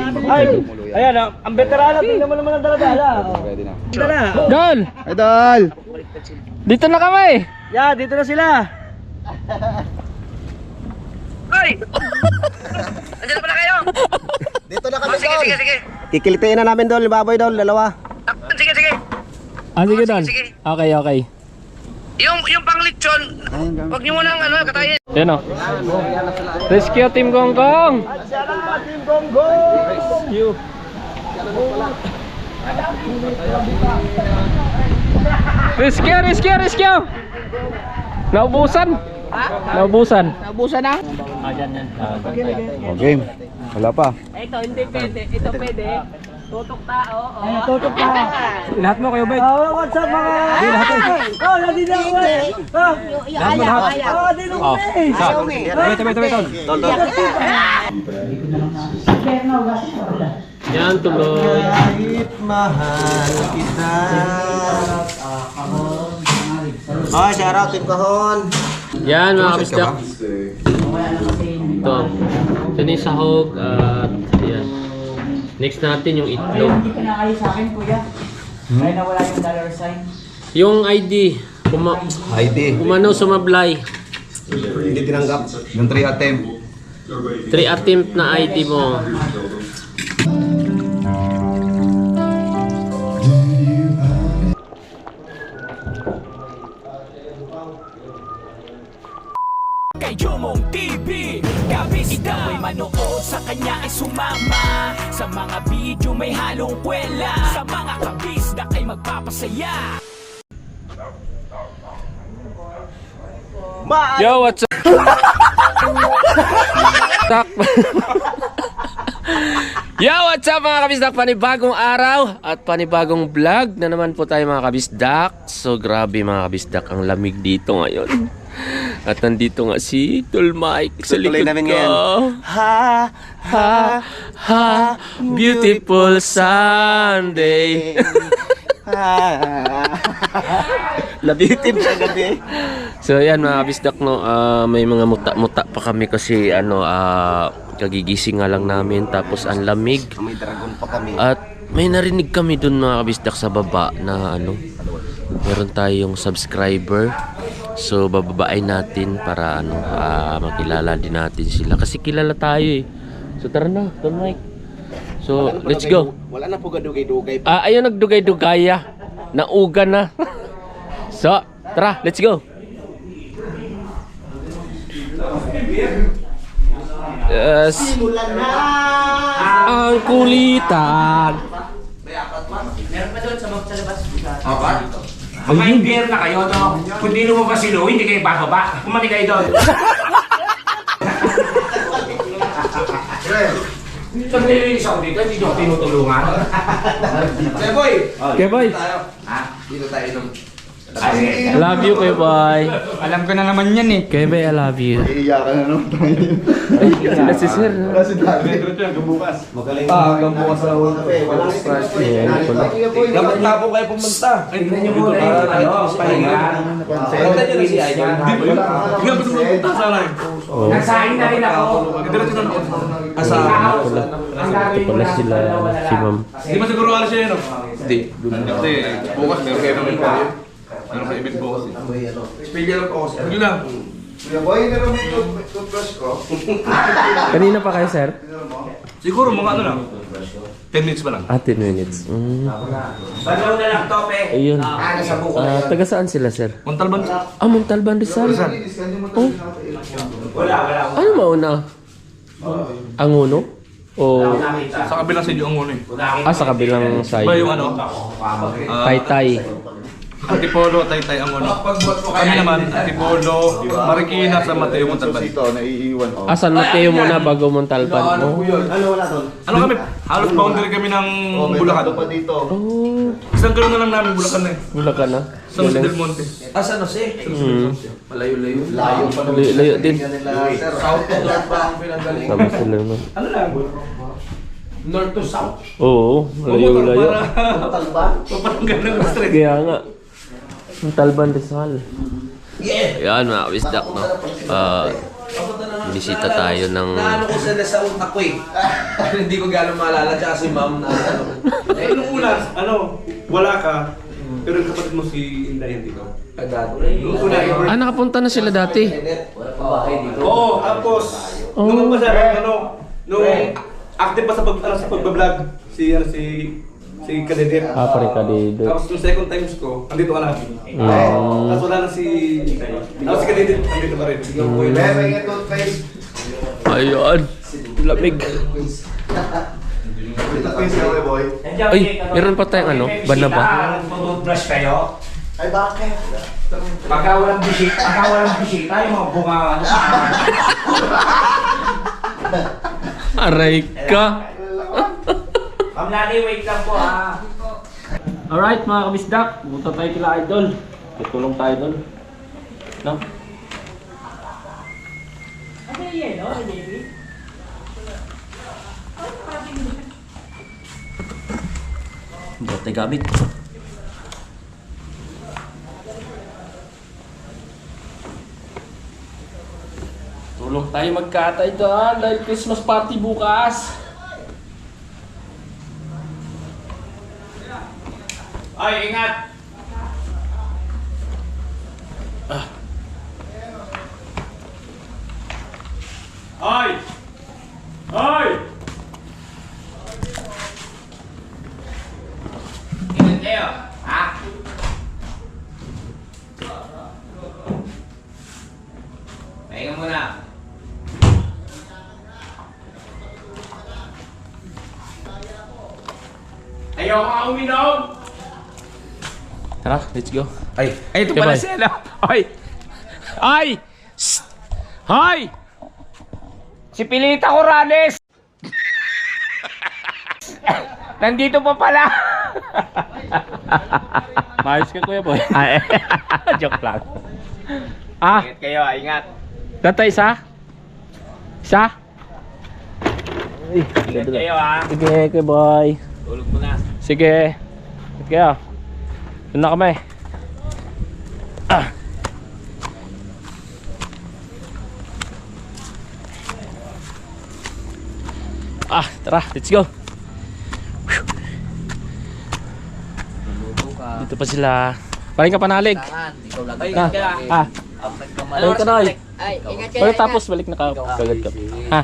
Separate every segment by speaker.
Speaker 1: Ay, ayan, ang veterano, tingnan mo naman ang dala-dala.
Speaker 2: Ready na.
Speaker 1: Dala.
Speaker 3: Dol!
Speaker 2: Idol!
Speaker 3: Dito na kami!
Speaker 1: Yeah, dito na sila. Ay! Andiyan na pala kayo?
Speaker 2: Dito na kami,
Speaker 1: Sige, sige, sige.
Speaker 2: Kikilitiin na namin, Dol. Yung baboy, Dol. Dalawa.
Speaker 1: Sige, sige.
Speaker 3: Sige, Dol.
Speaker 1: sige.
Speaker 3: Okay, okay.
Speaker 1: Yung panglitsyon, wag niyo muna ang katayin.
Speaker 3: Yan o. Rescue Team Gonggong!
Speaker 1: Team Gonggong!
Speaker 3: Rescue. Rescue, rescue, rescue! Naubusan! Naubusan.
Speaker 1: Naubusan na?
Speaker 2: Okay. Wala pa.
Speaker 4: Ito hindi pwede, ito pwede. Tutok tao.
Speaker 1: Tutok na.
Speaker 3: Lahat mo kayo, Bay.
Speaker 1: What's up mga? Oh, nandito ako.
Speaker 4: Ayaw.
Speaker 1: Dito ko eh.
Speaker 3: Wait. Yan, tuloy.
Speaker 2: Kahit mahal kita. Oh, shout out, Team Kahon.
Speaker 3: Yan, mga kabisdak. Ito. Ito na yung sahog at yan. Next natin yung itlog.
Speaker 4: Hindi kinakayo sa akin, kuya. Kaya nawala yung dollar sign.
Speaker 3: Yung ID.
Speaker 2: ID.
Speaker 3: Umano sumablay.
Speaker 2: Hindi tinanggap. Yung 3 attempt.
Speaker 3: 3 attempt na ID mo.
Speaker 5: Kay Jomong TV, Gabis ikaw ay manood, sa kanya ay sumama. Sa mga video may halong kwela, sa mga kabisda ay magpapasaya.
Speaker 3: Yo, what's up? Yo, what's up mga kabisdak? Panibagong araw at panibagong vlog na naman po tayo mga kabisdak. So grabe mga kabisdak, ang lamig dito ngayon. At nandito nga si Tol Mike sa likod ko. Ha, beautiful Sunday.
Speaker 2: Labitin siya gabi.
Speaker 3: So yan mga kabisdak, no, may mga muta-muta pa kami kasi kagigising nga lang namin tapos ang lamig.
Speaker 2: May dragon pa kami.
Speaker 3: At may narinig kami dun mga kabisdak sa baba na meron tayong subscriber. So bababain natin para makilala din natin sila kasi kilala tayo eh. So tara na, Tol Mike. So let's go.
Speaker 2: Wala na po gadugay-dugay.
Speaker 3: Ayun nagdugay-dugaya. Nauga na. So, tara, let's go. Yes. Ang kulitan.
Speaker 4: Meron pa doon sa labas.
Speaker 5: Mag-beer na kayo, no? Kung di lumabas si Louie, hindi kayo bababa. Kumani kayo doon. Pag nililis ako dito, hindi nyo tinutulungan.
Speaker 3: Keboy.
Speaker 2: Dito tayo nung...
Speaker 3: I love you, Keboy.
Speaker 1: Alam ko na naman yan eh.
Speaker 3: Keboy, I love you.
Speaker 2: Iiyakan na naman tayo.
Speaker 3: Sila si Sir.
Speaker 2: Wala si Dagi. Magaling hanggang bukas na ulo. Walang stress.
Speaker 1: Dapat tapo kayo pumunta.
Speaker 5: Tignan nyo muna yung pahinga. Punta nyo rin si Ayan.
Speaker 1: Tingnan mo pumunta sa lang.
Speaker 5: Nasahin na rin ako.
Speaker 3: Ito pala sila, si Ma'am.
Speaker 1: Di ba siguro alas siya yun?
Speaker 2: Hindi.
Speaker 1: Hindi. Bukas meron kayo naman tayo. Meron kayo event bukas eh. Spigel ako kasi. Ano lang?
Speaker 2: Kuya Boy, meron mo yung toothbrush ko.
Speaker 3: Kanina pa kayo, Sir?
Speaker 1: Siguro mga ano lang. 10 minutes pa lang.
Speaker 3: 10 minutes.
Speaker 5: Balaw na lang, tope.
Speaker 3: Ayun.
Speaker 5: Sa buko.
Speaker 3: Taga saan sila, Sir?
Speaker 1: Montalban.
Speaker 3: Montalban Rizal. Oh.
Speaker 5: Wala.
Speaker 3: Ano mauna? Ang uno? O
Speaker 1: Sa kabilang sa inyo ang muna eh.
Speaker 3: sa kabilang side?
Speaker 1: Ba yung ano?
Speaker 3: Taytay.
Speaker 1: Antipolo, Taytay ang ano. Kami naman, Antipolo, Marikina sa Mateo Montalban.
Speaker 2: Naiiwan.
Speaker 3: San Mateo muna bago Montalban. Oh.
Speaker 2: Ano wala doon?
Speaker 1: Ano kami? Halos boundary kami ng Bulacan.
Speaker 2: pa dito.
Speaker 3: Oh.
Speaker 1: Isang gano'n na lang namin Bulacan na eh.
Speaker 3: Bulacan na.
Speaker 1: San Jose del Monte.
Speaker 5: Asan Jose?
Speaker 2: Layo pa naman.
Speaker 3: Layo din.
Speaker 2: South North pa ang pinagaling.
Speaker 3: Sama sila nun.
Speaker 5: Ano lang? North to south.
Speaker 3: Oo. Layo.
Speaker 2: Talban?
Speaker 1: Parang gano'n straight.
Speaker 3: Kaya nga. Montalban Rizal. Ayan mga kabisdak, no? Bisita tayo ng...
Speaker 6: Naano ko sila sa utak ko eh. Hindi ko gano'ng maalala. Tsaka si ma'am na ano.
Speaker 1: Eh, nung una, wala ka. Pero yung kapatid mo si Inday dito.
Speaker 6: Agad.
Speaker 3: nakapunta na sila dati.
Speaker 1: Oo, tapos, nung pa siya, nung active pa sa pagbablog, si Kadedet.
Speaker 3: Pare ka dito.
Speaker 1: Tapos yung second times ko, andito ka na. Tapos wala na si Kadedet, andito pa rin.
Speaker 3: Ayun. Lamig. Ay, meron pa tayong ano? Banaba.
Speaker 4: Mag-brush kayo.
Speaker 6: Ay, bakit?
Speaker 4: Pagka walang bisita, yung mga bunga.
Speaker 3: Aray ka.
Speaker 4: Ma'am Lani, wait lang po ha.
Speaker 3: Alright mga kabisdak, pumunta tayo kila Idol. Tutulong tayo doon. No?
Speaker 4: Ano yan, no? Baby?
Speaker 3: Bote gamit. Tulong tayo magkatay doon dahil Christmas party bukas.
Speaker 4: Ay, ingat! Ay! Ay! Ingat kayo, ha? Pahinga muna. Ayaw ka uminom!
Speaker 3: Tara, let's go.
Speaker 1: Ay,
Speaker 4: Ay, ito
Speaker 3: Okay,
Speaker 4: pala
Speaker 3: bye.
Speaker 4: sila. Ay! Ay! Shh! Ay! Si Pilita Corrales! Nandito pa pala!
Speaker 3: Maayos ka kuya boy.
Speaker 4: Ay, joke lang. Ah,
Speaker 5: Ingat kayo, ingat.
Speaker 4: tatay isa? Isa?
Speaker 5: Ingat kayo ha.
Speaker 4: Sige, okay boy.
Speaker 5: Tulog mo na.
Speaker 4: Sige. Sige ah. Doon na kami. Tara, let's go. Dito pa sila. Paling ka panalig.
Speaker 6: Ay,
Speaker 4: Ah. Paling ka noy. Paling tapos balik na kagad ka. Ha.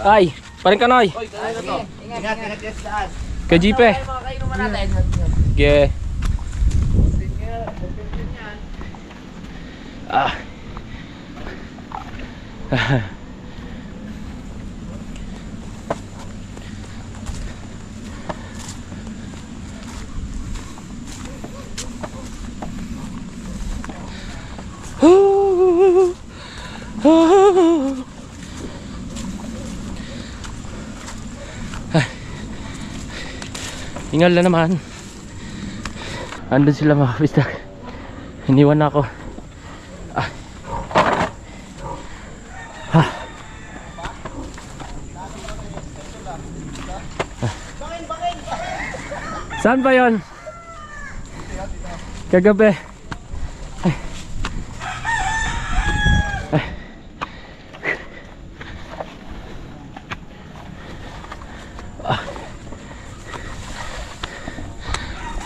Speaker 4: Ay, paling ka noy.
Speaker 6: Ingat sa taas.
Speaker 4: Kay Jipe. Sige. Ah. Hingal na naman. Andun sila mga kabistak. Iniwan na ako. Saan ba yon? Kagabi.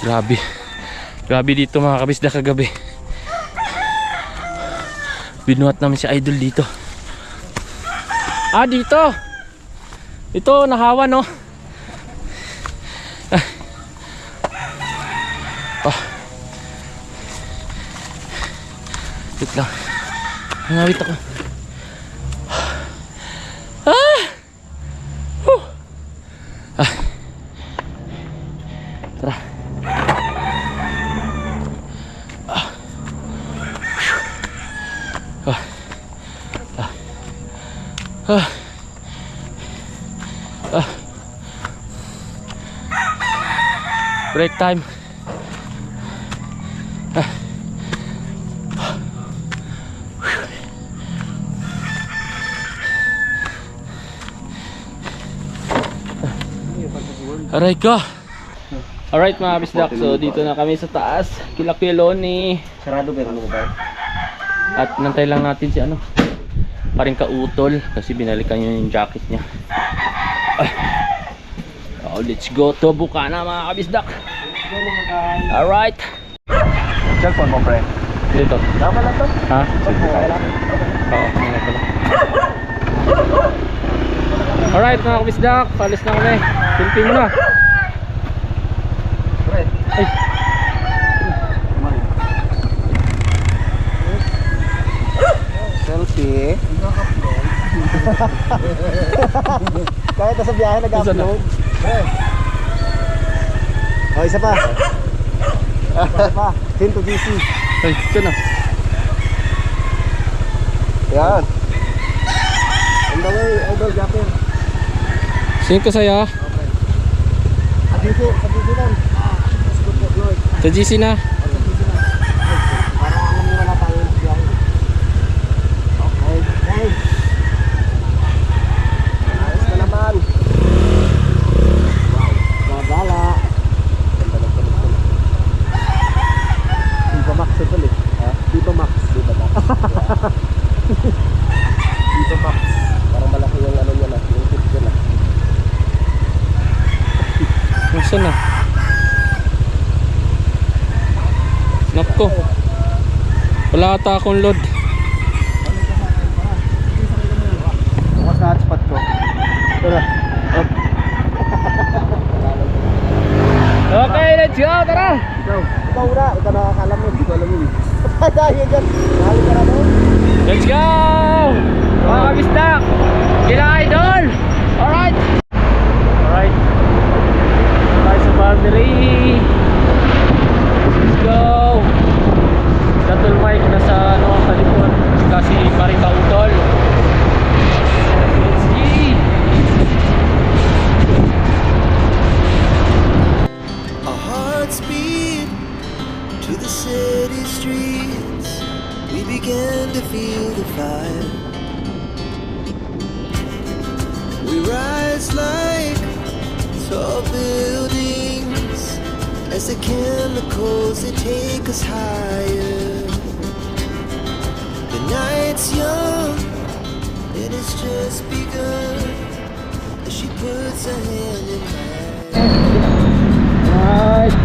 Speaker 4: Grabe. Grabe dito mga kabisda kagabi. Binuhat namin si Idol dito. Dito. Ito nahawa no. Wait lang. Nangawit ako. Tara. Break time. Aray ka. Alright mga bisdak, so dito na kami sa taas. Kila Kuya Loni.
Speaker 6: Sarado pero mo ba?
Speaker 4: At nantay lang natin si ano. paring kautol kasi binalikan niya yung jacket niya. Oh, let's go to Bukana mga kabisdak. Alright.
Speaker 2: Cellphone mo, pre.
Speaker 4: Dito.
Speaker 2: Tama lang to.
Speaker 4: Ha?
Speaker 2: Sige, kaya.
Speaker 4: Oo, wala pala. Alright mga kabisdak, palis na kami. Silpin mo na.
Speaker 2: Pre.
Speaker 4: Ay.
Speaker 2: Selfie. Kahit nasa biyahe nag-upload. Pre. Oh, isa pa. Isa pa. Send to GC.
Speaker 4: Ay, ito na.
Speaker 2: Yan. On the way, Idol Japper.
Speaker 4: Sino ka saya?
Speaker 2: Adito lang.
Speaker 4: Sa GC na.
Speaker 2: Para alam mo na tayo ng biyahe. Okay. Okay. Ayos na naman. Gagala. Viva Max ito ulit. Viva Max. Viva Max. Viva Max. Parang malaki yung ano niya na. Yung tip niya na.
Speaker 4: Masa na? Nako. Wala ata akong load.
Speaker 2: Bukas na hotspot ko.
Speaker 4: Tara. Up. Okay, let's go. Tara.
Speaker 2: Ikaw na. Ikaw nakakalam mo. Hindi ko alam yun. Dahil dyan. Mahal ka na mo.
Speaker 4: Let's go. Mga kabistak. Kila Idol. Alright. Alright. Tayo sa boundary. Let's go. Datul Mike nasa ano sa likod. Kasi paring kautol. Let's see.
Speaker 7: Our hearts beat to the city streets. We began to feel the fire. We rise like tall buildings as the chemicals they take us higher. The night's young and it's just begun as she puts her hand in mine.
Speaker 4: Alright.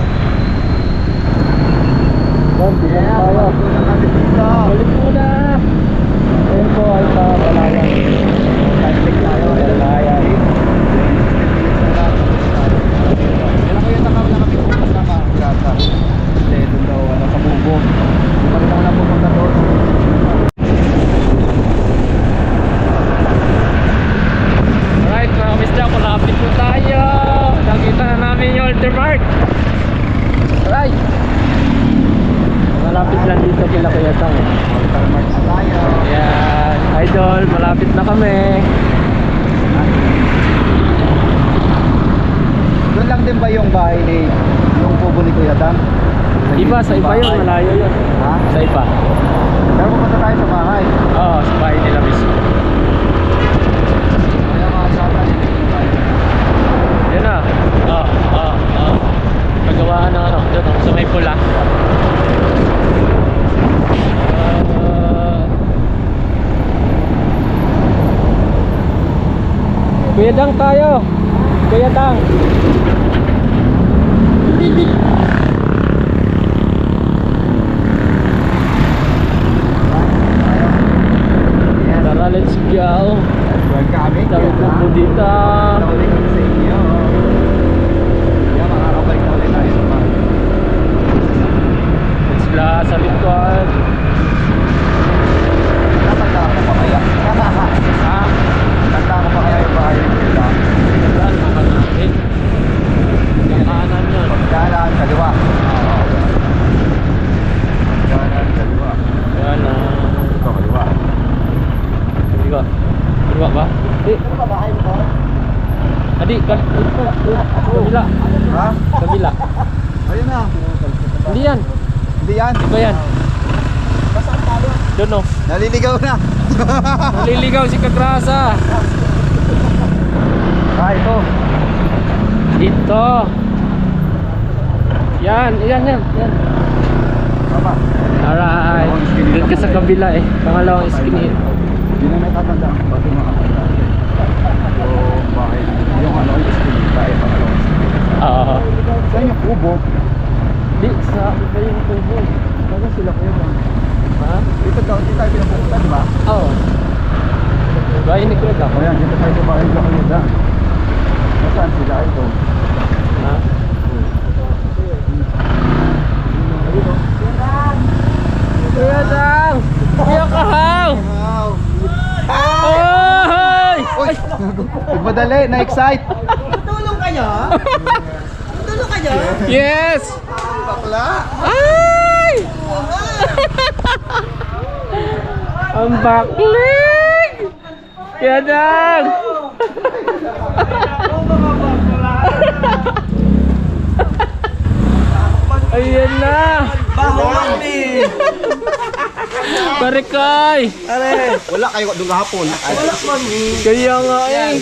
Speaker 4: Balik muna. Ayun po ay sa Balayan. Plastic tayo. Balayan.
Speaker 2: Kailan ko yung nakawala kami pumunta sa Pirata. Kasi doon daw sa Bubo. Hindi kami na pumunta doon.
Speaker 4: Alright mga kabisdak, malapit po tayo. Nakita na namin yung altar mark. Alright. Malapit lang dito kila Kuya Tang.
Speaker 2: Altar mark na tayo.
Speaker 4: Ayan, Idol, malapit na kami.
Speaker 2: Doon lang din ba yung bahay ni yung kubo ni Kuya Dan?
Speaker 4: Iba, sa iba yun, malayo yun.
Speaker 2: Ha?
Speaker 4: Sa iba.
Speaker 2: Pero pupunta tayo sa bahay.
Speaker 4: Oo, sa bahay nila mismo.
Speaker 2: Kaya mga sata dito yung bahay.
Speaker 4: Yan na. Kagawaan ng ano, doon sa may pula. Kuya Dang tayo. Kuya Dang. Tara, let's go.
Speaker 2: Welcome.
Speaker 4: Dami po dito.
Speaker 2: Ulit kami sa inyo. Kaya makakabalik na ulit tayo sa bahay.
Speaker 4: Let's go sa likod.
Speaker 2: Natanda ko pa kaya.
Speaker 4: Ha?
Speaker 2: Tanda ko pa kaya yung bahay ni Kuya Dan.
Speaker 4: Saan naman natin? Kanan yun.
Speaker 2: Pagkalaan, kaliwa. Pagkalaan, kaliwa.
Speaker 4: Kanan.
Speaker 2: Ito, kaliwa.
Speaker 4: Kaliwa. Kaliwa ba? Di.
Speaker 2: Ano ba bahay mo ba?
Speaker 4: Adi, kabila.
Speaker 2: Ha?
Speaker 4: Kabila.
Speaker 2: Ayun na.
Speaker 4: Hindi yan.
Speaker 2: Hindi yan.
Speaker 4: Iba yan. Doon o.
Speaker 2: Naliligaw na.
Speaker 4: Naliligaw si Kagrasa.
Speaker 2: Ah, ito.
Speaker 4: Dito. Yan.
Speaker 2: Tama.
Speaker 4: Alright. Doon ka sa kabila eh. Pangalawang skinny.
Speaker 2: Hindi na natatandaan ko pati mga katanda. Yung bahay, yung ano, yung eskinita, eh, pangalawang eskinita. Saan yung kubo?
Speaker 4: Di, sa iba yung tubo.
Speaker 2: Baga sila kayo ba?
Speaker 4: Ha?
Speaker 2: Dito daw, dito tayo pinapunta, di ba?
Speaker 4: Oo. Bahay ni Greg ako.
Speaker 2: O yan, dito tayo sa bahay ng Kakuda. Nasaan sila ito?
Speaker 4: Ha? Kuya Dang! Kuya Kahaw! Oy!
Speaker 2: Uy! Nagmadali, na-excite!
Speaker 4: Yes!
Speaker 2: Bakla!
Speaker 4: Ay! Ang baklig! Kuya Dang! Ayan na!
Speaker 6: Bahulan eh!
Speaker 4: Barikay!
Speaker 2: Wala kayo doon kahapon.
Speaker 4: Kaya nga eh!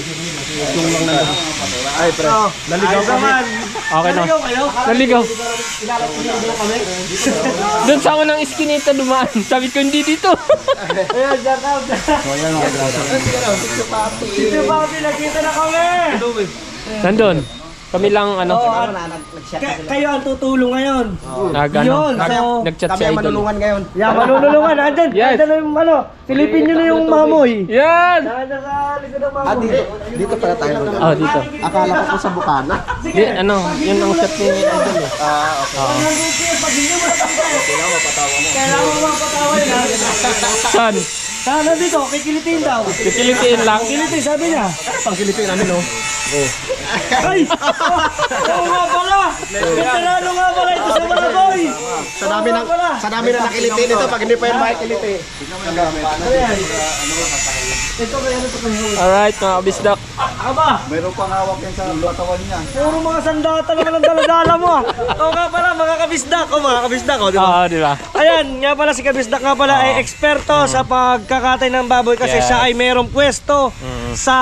Speaker 2: Ay, pre. Naligaw kami.
Speaker 4: Okay na. Naligaw. Doon sa unang iskinita dumaan. Sabi ko hindi dito.
Speaker 2: So, yan mga grasa.
Speaker 4: Nandun. Kami lang ano.
Speaker 8: Kayo ang tutulong ngayon.
Speaker 4: Nag-chat si Idol.
Speaker 2: ngayon.
Speaker 8: Yeah, manunulungan. Andyan.
Speaker 4: Yes.
Speaker 8: Andyan yung ano. Silipin nyo na yung mamoy.
Speaker 4: Yan!
Speaker 8: Andyan sa likod ng mamoy.
Speaker 2: Dito pala tayo.
Speaker 4: Oh, dito.
Speaker 2: Akala ko po sa Bukana.
Speaker 4: Di, ano, yun ang chat ni Idol eh.
Speaker 8: Kailangan mo mapatawa na.
Speaker 4: Saan?
Speaker 8: Sana dito, kikilitin daw.
Speaker 4: Kikilitiin lang.
Speaker 8: Kilitin, sabi niya.
Speaker 2: Pang-Pilipin namin, no?
Speaker 8: Ay! Oo nga pala! Veterano nga pala ito sa Malaboy!
Speaker 2: Sa dami na nakilitin ito pag hindi pa yung makikiliti.
Speaker 4: Alright, mga kabisdak.
Speaker 8: Aba!
Speaker 2: Mayroon pang hawak yan sa katawan niya.
Speaker 8: Puro mga sandata naman ang daladala mo ah. Oo nga pala, mga kabisdak. O mga kabisdak, o di ba?
Speaker 4: Oo, di ba?
Speaker 8: Ayan, nga pala si Kabisdak nga pala ay eksperto sa pagkakatay ng baboy kasi
Speaker 4: Yes.
Speaker 8: siya ay mayroong pwesto sa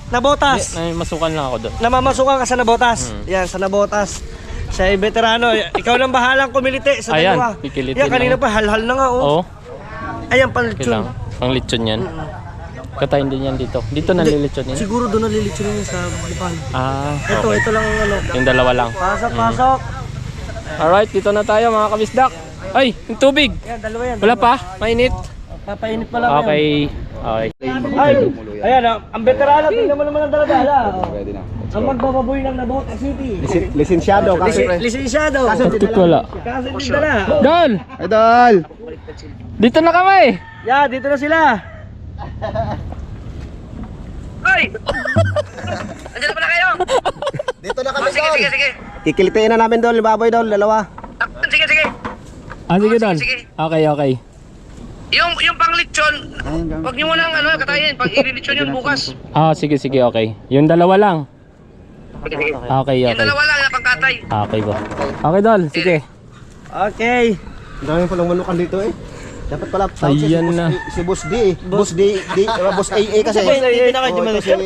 Speaker 8: Nabotas.
Speaker 4: May masukan lang ako doon.
Speaker 8: Namamasukan ka sa Nabotas. Yan, sa Nabotas. Siya ay veterano. Ikaw nang bahalang kumiliti sa
Speaker 4: Ayan,
Speaker 8: dalawa.
Speaker 4: kikilitin
Speaker 8: Yan, kanina
Speaker 4: lang.
Speaker 8: pa halhal na nga oh.
Speaker 4: Oo,
Speaker 8: Ayan, panlitsyon.
Speaker 4: kailang. Pang lechon yan. Katayin din yan dito. Dito nalilechon yan.
Speaker 8: Siguro doon nalilitsyon yun sa Balipan.
Speaker 4: Ah,
Speaker 8: Ito lang ang ano.
Speaker 4: yung dalawa lang.
Speaker 8: Pasok, pasok.
Speaker 4: Alright, dito na tayo mga kabisdak. Ay, yung tubig.
Speaker 8: Yan, dalawa yan.
Speaker 4: Wala pa? Mainit?
Speaker 8: Papainit pa lang yan.
Speaker 4: Okay. Okay.
Speaker 8: Ay, ayan, ang veterano, tingnan mo naman ang daladala. Ang magbababoy ng Nabotas City.
Speaker 2: Lisensyado kasi.
Speaker 8: Lisensyado.
Speaker 4: Taktik wala.
Speaker 8: Kasi din dala.
Speaker 4: Dol!
Speaker 2: Idol!
Speaker 4: Dito na kami!
Speaker 8: Yeah, dito na sila.
Speaker 2: Dito na kami, Dol. Sige. Kikilitiin na namin, Dol. Baboy, Dol. Dalawa.
Speaker 4: Ah, sige Dol. Okay, okay.
Speaker 9: Yung panglitsyon, wag niyo munang katayin, pag ililitsyon yun bukas.
Speaker 4: Ah, sige, okay. Yung dalawa lang. Okay,
Speaker 9: Yung
Speaker 4: okay.
Speaker 9: dalawa lang na pangkatay.
Speaker 4: Okay ba? Okay, Dol. Sige.
Speaker 8: Okay.
Speaker 2: Ang dami palang manukan dito eh. Dapat pala
Speaker 4: Ayan na.
Speaker 2: Si Boss D eh. Boss D, Boss AA kasi.
Speaker 8: Dito na kayo dumiretso.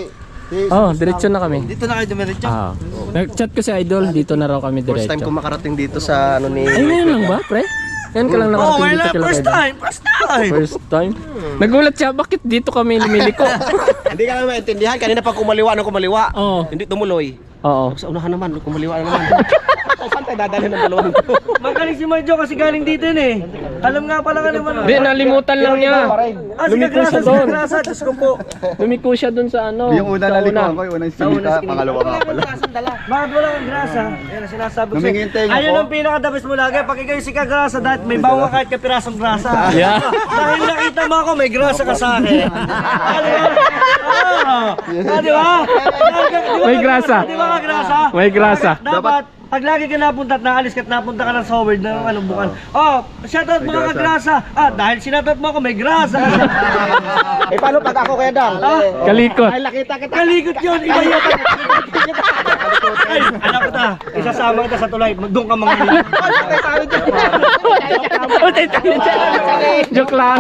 Speaker 4: Oh, diretso na kami.
Speaker 8: Dito na kayo dumiretso.
Speaker 4: Ah. Nag-chat ko si Idol, dito na raw kami
Speaker 2: First time ko
Speaker 4: diretso.
Speaker 2: makarating dito sa ano ni...
Speaker 4: Ay, ngayon lang ba, pre? Yan ka lang
Speaker 8: Oh,
Speaker 4: nakarating
Speaker 8: ngayon
Speaker 4: dito
Speaker 8: lang,
Speaker 4: kila
Speaker 8: first
Speaker 4: Idol.
Speaker 8: time.
Speaker 4: First time? Nagulat siya, bakit dito kami lumiliko?
Speaker 2: Hindi ka naman maintindihan. Kanina pa kumaliwa ng kumaliwa.
Speaker 4: Oo.
Speaker 2: Hindi tumuloy.
Speaker 4: Oo.
Speaker 2: Sa unahan naman, kumaliwa na naman. Saan tayo dadalhin ng dalawang ito?
Speaker 8: Magaling si Marjo kasi galing dito yun eh. Alam nga pala ka naman.
Speaker 4: Di, nalimutan lang niya.
Speaker 8: Ah, sige,
Speaker 4: Lumiko siya
Speaker 8: grasa,
Speaker 4: doon.
Speaker 8: grasa. Diyos ko po.
Speaker 4: Lumiko siya dun sa ano.
Speaker 2: Yung una
Speaker 4: sa
Speaker 2: nalikuhan ko, yung unang sinita, pangalawa nga pala.
Speaker 8: Bakit wala kang grasa? Yan ang sinasabi ko
Speaker 2: Humingintay
Speaker 8: sa'yo.
Speaker 2: ako.
Speaker 8: Ayun ang pinakadabis mo lagi. Pag ikaw si kagrasa, dahil may bawa kahit kapirasong grasa.
Speaker 4: Yeah.
Speaker 8: Dahil nakita mo ako, may grasa ka sa akin. Di ba?
Speaker 4: May grasa.
Speaker 8: Di ba ka grasa?
Speaker 4: May grasa.
Speaker 8: Dapat, pag lagi ka napunta at naalis ka at napunta ka ng Soward ng anong bukan. Oh, shoutout mga kagrasa. Ah, dahil sinoutout mo ako, may grasa.
Speaker 2: Eh paano pag ako kaya Dang?
Speaker 4: Kalikot.
Speaker 2: Ay, nakita kita.
Speaker 8: Kalikot yun, iba yun. Ay, anak ko ta, isasama kita sa tulay, doon ka mga
Speaker 4: Utay tayo dyan. Joke lang.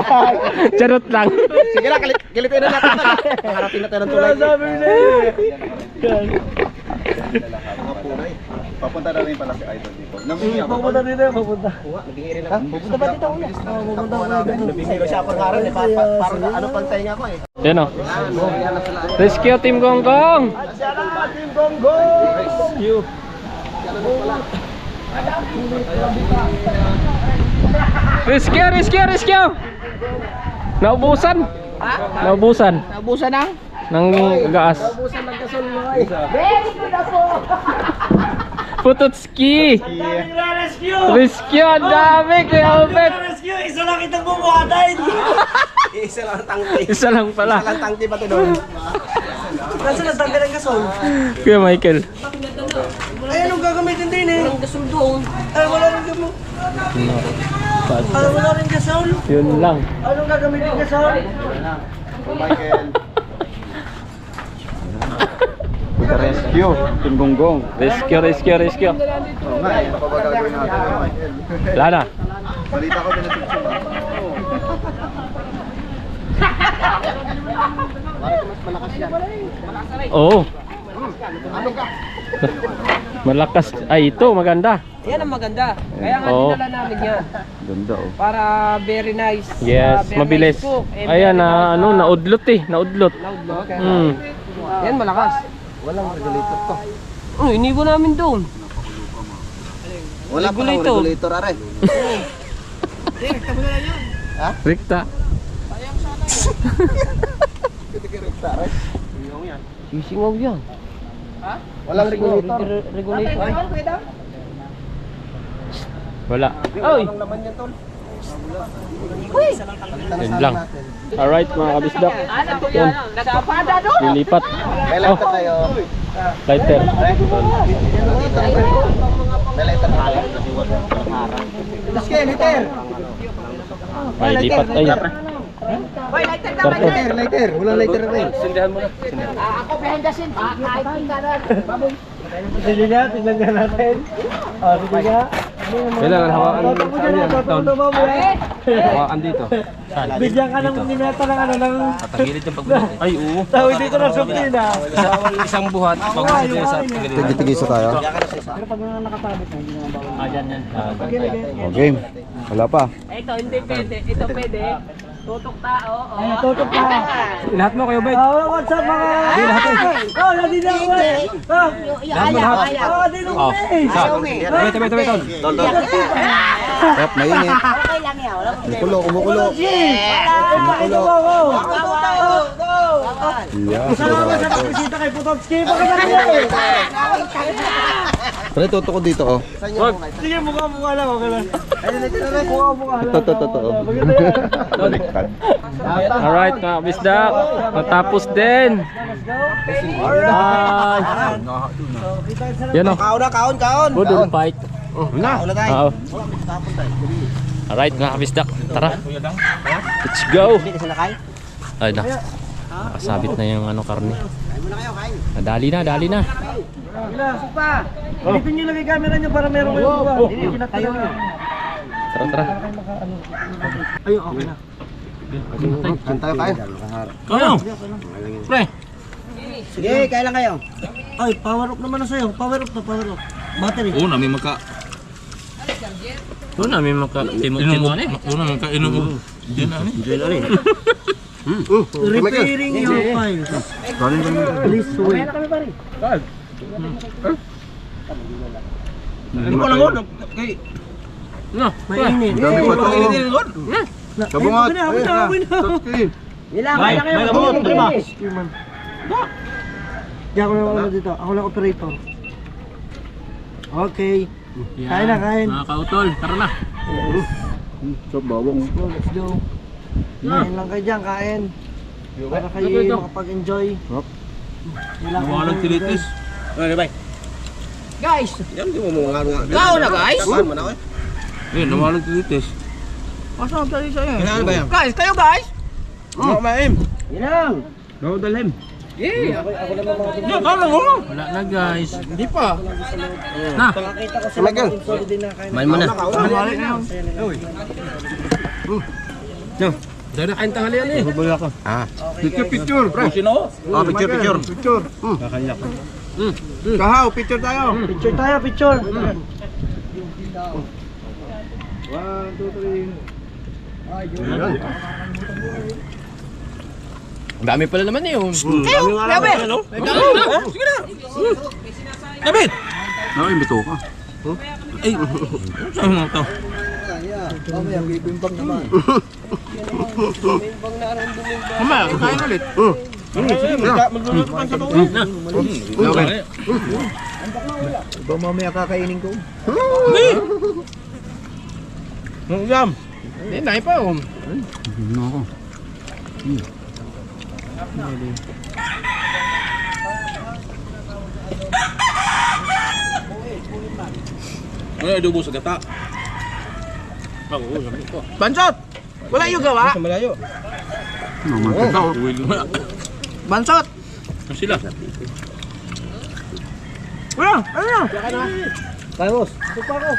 Speaker 4: Charot lang.
Speaker 2: Sige na, kilitin na natin. Nakarating na tayo ng tulay.
Speaker 8: Sabi niya.
Speaker 2: Punay. Papunta na rin pala si Idol dito.
Speaker 8: Pupunta dito, pupunta. Pupunta ba dito una? Pupunta ba dito?
Speaker 2: Nabihiro siya ako karon eh. Parang ano pang tainga ko eh.
Speaker 4: Yan o. Rescue Team Gonggong!
Speaker 8: Team Gonggong!
Speaker 4: Rescue! Naubusan! Naubusan ng gas.
Speaker 8: Naubusan ng gasol mo ay.
Speaker 4: Putotski!
Speaker 8: Rescue!
Speaker 4: Rescue! Ang dami! Kaya Obet!
Speaker 8: Rescue! Isa lang itang bubuhatin!
Speaker 2: Isa lang tangke.
Speaker 4: Isa lang pala.
Speaker 2: Isa lang tangke pa to doon.
Speaker 8: Kasi nagtanggal ang gasol.
Speaker 4: Kuya Michael.
Speaker 8: Ay, anong gagamitin din eh? Anong gasol doon? Ay, wala rin gasol. Ay, wala rin gasol.
Speaker 4: Yun lang.
Speaker 8: Anong gagamitin gasol?
Speaker 2: Michael. Rescue, Team Gonggong.
Speaker 4: Rescue!
Speaker 2: Oo nga, ano pa ba gagawin natin, Michael?
Speaker 4: Wala na.
Speaker 2: Balita ko pinatugtog.
Speaker 4: Oo. Malakas. Ay, ito maganda.
Speaker 10: Yan ang maganda. Kaya nga
Speaker 4: Oo.
Speaker 10: dinala namin yan.
Speaker 2: Ganda oh.
Speaker 10: Para very nice.
Speaker 4: Yes,
Speaker 10: very
Speaker 4: mabilis.
Speaker 10: nice cook. And
Speaker 4: Ayan
Speaker 10: very
Speaker 4: na ano, naudlot eh, naudlot.
Speaker 10: loud.
Speaker 4: Mm.
Speaker 10: Yan malakas.
Speaker 2: Walang regulator to.
Speaker 10: Oh, iniwan namin doon.
Speaker 2: Wala pa ng regulator, are.
Speaker 4: Rikta.
Speaker 10: Isingaw yan.
Speaker 2: Walang regulator.
Speaker 10: Regulator.
Speaker 4: Wala.
Speaker 10: Oy!
Speaker 4: Yun lang. Alright mga kabisdak. Yun.
Speaker 10: Nagpapada doon!
Speaker 4: Lilipat.
Speaker 2: May lighter tayo.
Speaker 4: Lighter.
Speaker 2: May lighter tayo. Lighter.
Speaker 4: May lipat tayo.
Speaker 10: Hoy, lighter ka,
Speaker 2: Lighter. Walang lighter rin.
Speaker 4: Sindihan mo na.
Speaker 10: Ako behind the scene. Kahit ka na. Baboy.
Speaker 8: Sige nga, tignan nga natin. O, sige nga.
Speaker 1: Kailangan hawakan
Speaker 8: Toto mo dyan, toto mo mamaya.
Speaker 1: Hawakan dito.
Speaker 8: Bigyan ka ng mineta ng ano ng...
Speaker 1: Tagilid yung pagbulot. Ay, oo.
Speaker 8: Tawid dito ng subtina.
Speaker 1: Isang buhat. Pag niya sa tagilid.
Speaker 2: Tigisa tayo.
Speaker 8: Pero pag nakatabit na, hindi naman bawal.
Speaker 2: O, game. Wala pa.
Speaker 10: Ito, hindi pwede. Ito pwede. Tutok tao.
Speaker 8: Ay, tutok pa.
Speaker 1: Lahat mo kayo, Bet.
Speaker 8: What's up mga... Hindi lahat eh. Oh, hindi na ako eh.
Speaker 1: Lahat mo lahat.
Speaker 8: Hindi na ako eh.
Speaker 1: Tabi.
Speaker 2: Tol. Rep, mainit.
Speaker 10: Okay lang yan. Wala ko.
Speaker 2: Kumukulo.
Speaker 8: Kumukulo.
Speaker 2: Yeah,
Speaker 8: Salamat sa pagkisita kay Putotski. Pagkasama niya eh.
Speaker 2: Pre, tuto ko dito, oh.
Speaker 8: Sige, mukha lang. Okay lang. Mukha lang.
Speaker 2: Totoo. Baliktad.
Speaker 4: Alright mga kabisdak. Natapos din. Alright. Yan o.
Speaker 2: Kaon.
Speaker 4: Budol fight.
Speaker 2: Wala tayo.
Speaker 4: Oo. Alright mga kabisdak. Tara. Let's go. Ay na. Nakasabit na yung ano karne. Dali na.
Speaker 8: Dito nyo lagay camera nyo para meron kayong buka. Hindi pinatayo nyo.
Speaker 4: Tara.
Speaker 8: Ayun, okay na.
Speaker 2: Saan tayo kayo?
Speaker 4: Ano? Pre.
Speaker 2: Sige, kailan kayo?
Speaker 8: Ay, power up naman na sa'yo. Power up. Battery.
Speaker 1: Oo, namin maka...
Speaker 4: Doon namin maka-timo-timo na eh.
Speaker 1: Una maka inom. Diyan
Speaker 8: Repairing your files. Please wait.
Speaker 1: Ano ko lang kay
Speaker 4: No,
Speaker 8: Mainit.
Speaker 2: Dami pa ito. Kabungat.
Speaker 8: Okay na.
Speaker 10: May
Speaker 8: Kabungat, prima. Di ako lang ano dito. Ako lang operator. Okay. Kain na, kain.
Speaker 4: Mga kautol, tara na.
Speaker 8: Let's go. Kain lang kayo dyan, kain. Para kayo makapag-enjoy.
Speaker 1: Walang tilitis.
Speaker 10: Guys!
Speaker 2: Yan, di mo mga nga.
Speaker 10: Kao na guys!
Speaker 1: Eh, nawalang tilitis.
Speaker 10: Masarap tayo sa'yo.
Speaker 2: Kailangan ba yan?
Speaker 10: Guys, kayo guys!
Speaker 2: Maim.
Speaker 1: Daw dalhin.
Speaker 4: Wala na guys.
Speaker 1: Hindi pa.
Speaker 4: Na.
Speaker 8: Nakita ko sa
Speaker 2: Michael.
Speaker 8: mga solid din na kain.
Speaker 4: Main mo na.
Speaker 1: Balik na yun. Dahil na kain tanghalian eh. Babala ka.
Speaker 2: Ah.
Speaker 1: Picture. Sino?
Speaker 2: Picture.
Speaker 1: Kakanya ka.
Speaker 2: Kahaw, picture tayo.
Speaker 8: Picture tayo, picture.
Speaker 2: 1, 2, 3.
Speaker 4: Ang dami pala naman eh.
Speaker 1: David!
Speaker 2: Imbito ka.
Speaker 1: Ay, saan mo ito?
Speaker 2: Mamaya, kain ulit.
Speaker 8: Magluluto pa sa bawin.
Speaker 2: Ikaw mamaya kakainin ko.
Speaker 1: Yam!
Speaker 4: Hindi, nahin pa.
Speaker 1: Ano adobo sa gata?
Speaker 2: Bansot! Wala yung gawa?
Speaker 1: Malayo.
Speaker 2: Bansot!
Speaker 1: Ano sila?
Speaker 2: Wala! Ano na?
Speaker 8: Carlos, ito pa ako.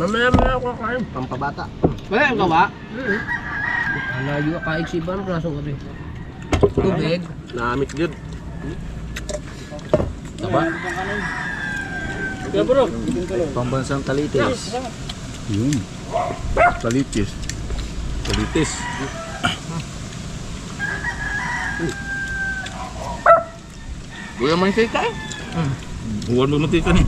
Speaker 2: Mamaya ako kakain.
Speaker 8: Pampabata.
Speaker 2: Wala yung gawa?
Speaker 8: Alayo ka kaigsiban, rasong gabi. Tubig.
Speaker 1: Namit good.
Speaker 8: Pambansang talitis.
Speaker 2: Talitis.
Speaker 1: Kalitis.
Speaker 2: Kuya man siya kain.
Speaker 1: Huwag magmunti ka ni.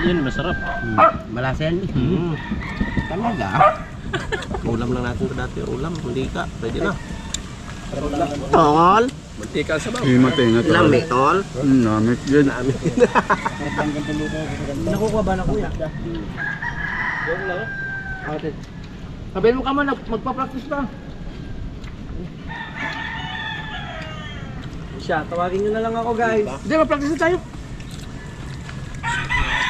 Speaker 8: Yun, masarap. Malasen. Talaga. Ulam lang natin dati. Ulam, hindi ka. Pwede na. Tol.
Speaker 1: Mantika sa baw.
Speaker 2: Matinga to.
Speaker 8: Lamig, tol.
Speaker 2: Namit yun.
Speaker 8: Nakukuha ba na kuya?
Speaker 2: Sabihin mo ka man, magpa-practice pa.
Speaker 8: Siya, tawagin nyo na lang ako guys.
Speaker 2: Hindi, mag-practice na tayo.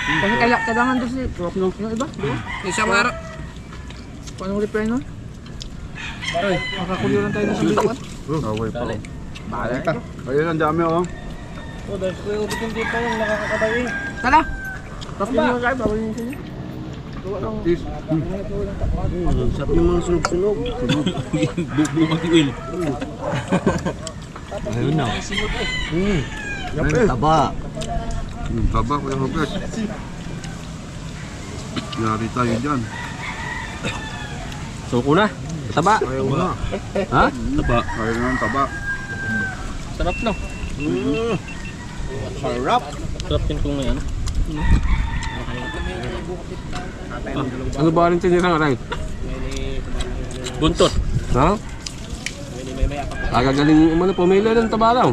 Speaker 2: Kasi kailangan doon si yung iba. Isa mga paano repair nun? Makakuliran tayo na sa bitawan. Okay pa. Balik ka. Ayun, ang dami oh.
Speaker 8: Dahil kuya ulit yung dito yung nakakatawi.
Speaker 2: Tala! Practice nyo kayo, bawal nyo siya. Practice.
Speaker 8: Sarap yung mga sunog-sunog.
Speaker 1: Bumatiwil.
Speaker 8: Ayun na. Taba.
Speaker 2: Taba, kuya Robert. Yari tayo dyan.
Speaker 4: Suko na. Taba.
Speaker 2: Ayaw na.
Speaker 4: Ha?
Speaker 1: Taba.
Speaker 2: Ayaw na ng taba.
Speaker 4: Sarap no.
Speaker 8: Sarap.
Speaker 4: Sarap yun kung may ano.
Speaker 2: Ano ba rin tinira nga rin?
Speaker 4: Buntot.
Speaker 2: Ha? Agagaling umano, pumila ng taba daw.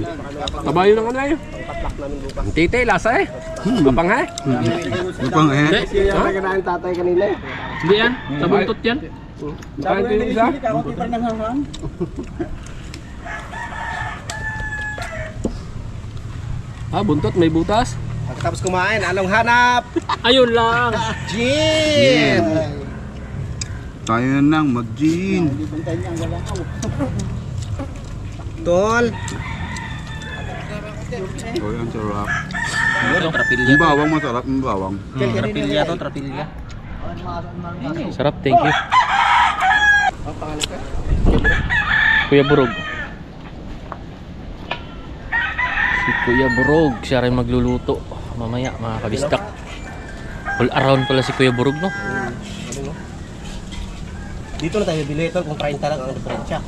Speaker 2: Taba yun ang ano yun.
Speaker 4: Ang titi, lasa eh. Mapang eh.
Speaker 2: Upang
Speaker 4: Hindi.
Speaker 8: Kaya kinain tatay kanila eh.
Speaker 4: Hindi yan. Sa buntot yan.
Speaker 2: Kahit yung isa?
Speaker 4: Ha, buntot, may butas.
Speaker 8: Pagkatapos kumain, anong hanap?
Speaker 4: Ayun lang.
Speaker 8: Gin!
Speaker 2: Tayo na nang mag-gin.
Speaker 8: Tol.
Speaker 2: Oh, yan, sarap.
Speaker 4: Trapilya.
Speaker 2: Yung bawang masarap, yung bawang.
Speaker 4: Trapilya to, trapilya. Sarap, thank you. Kuya Burog. Si Kuya Burog, siya rin magluluto. Mamaya, mga kabistak. All around pala si Kuya Burog, no?
Speaker 8: Dito na tayo bibili ito kung 30 lang ang diferensya.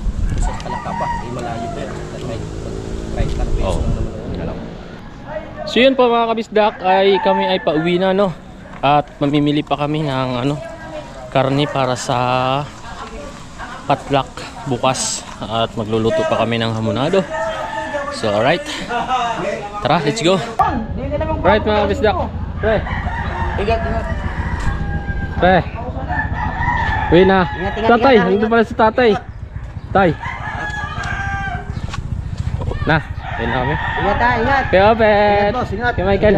Speaker 8: Sa Talaka pa, hindi malayo pa yun. 30 pesos
Speaker 4: Oo.
Speaker 8: lang naman.
Speaker 4: So yun po mga kabisdak, ay kami ay pauwi na, no? At mamimili pa kami ng ano, karne para sa potluck bukas. At magluluto pa kami ng hamonado. So alright, tara, let's go. Alright mga kabisdak. Pre, pre, uwi na. Tatay, nandun pala si tatay. Tay, na, yun na kami.
Speaker 8: Ingat ha, ingat!
Speaker 4: Kaya Opet,
Speaker 8: boss, ingat!
Speaker 4: kaya Michael,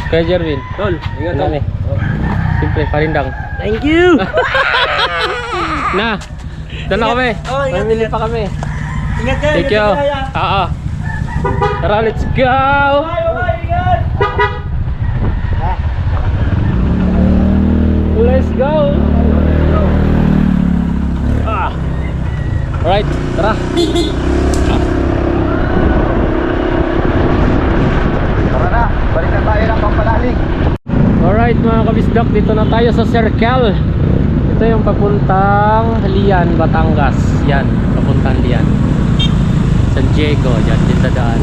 Speaker 4: kaya Jerwin. Tol, ingat kami. Siyempre, parindang.
Speaker 8: Thank you!
Speaker 4: Na, doon na kami.
Speaker 8: Oh, ingat,
Speaker 4: Mamili
Speaker 8: ingat.
Speaker 4: pa kami.
Speaker 8: Ingat kayo!
Speaker 4: Thank you. Oo. Tara, let's go!
Speaker 8: Ingat!
Speaker 4: Let's go! Ah. Alright, tara.
Speaker 2: Tara na, balikan tayo ng Pampalalig.
Speaker 4: Alright mga kabisdak, dito na tayo sa Circle. Ito yung papuntang Lian, Batangas. Yan, papuntang Lian. San Diego, dyan din sa daan.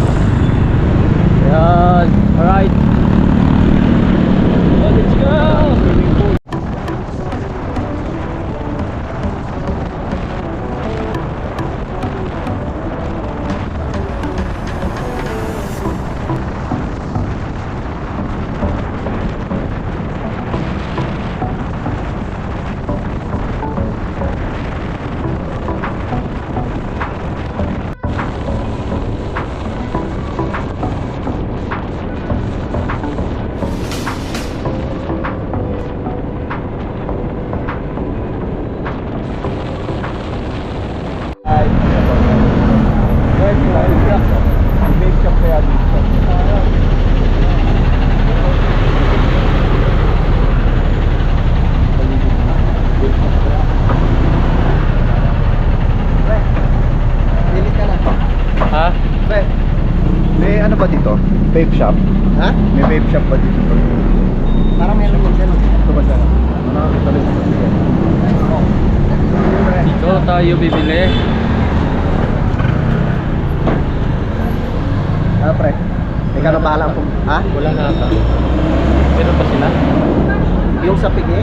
Speaker 4: Yan, alright. Let's go! Ha?
Speaker 2: May ano ba dito? Vape shop? Ha? May vape shop ba dito? Parang meron din dyan. Ito ba dyan? Marami pa rin.
Speaker 4: Dito tayo bibili.
Speaker 2: Ano pre? Ikaw na bahala po. Ha?
Speaker 4: Wala na ata. Meron pa sila?
Speaker 2: Yung sa pigi?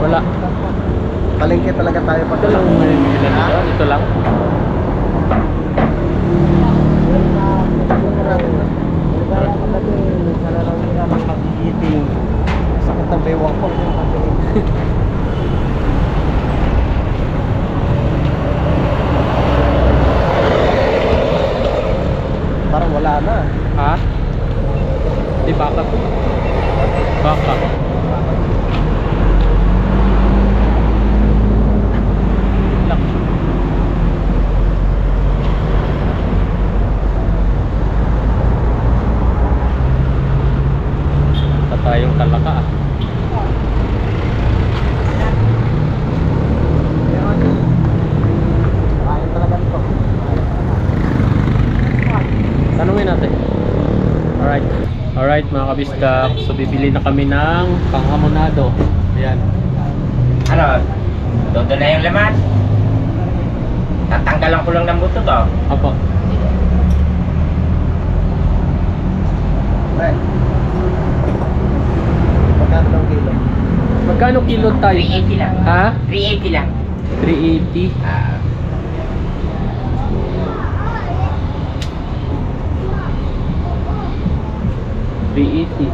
Speaker 4: Wala.
Speaker 2: Palengke talaga tayo pag
Speaker 4: Ito lang may bibili dito. Ito lang.
Speaker 2: Sakit ng bewang ko. Parang wala na.
Speaker 4: Ha? Di baka to. Baka. Lak. Ito tayong talaka ah.
Speaker 2: Kaya talaga nito.
Speaker 4: Tanungin natin. Alright. Alright mga kabisdak. So bibili na kami ng panghamonado. Ayan.
Speaker 9: Ano? Dodo na yung laman? Tatanggalan ko lang ng buto to.
Speaker 4: Apo.
Speaker 2: Pre. Magkano ng kilo?
Speaker 4: Magkano kilo tayo?
Speaker 9: 380 lang.
Speaker 4: Ha?
Speaker 9: 380 lang.
Speaker 4: 380.
Speaker 9: Ah,
Speaker 4: 380.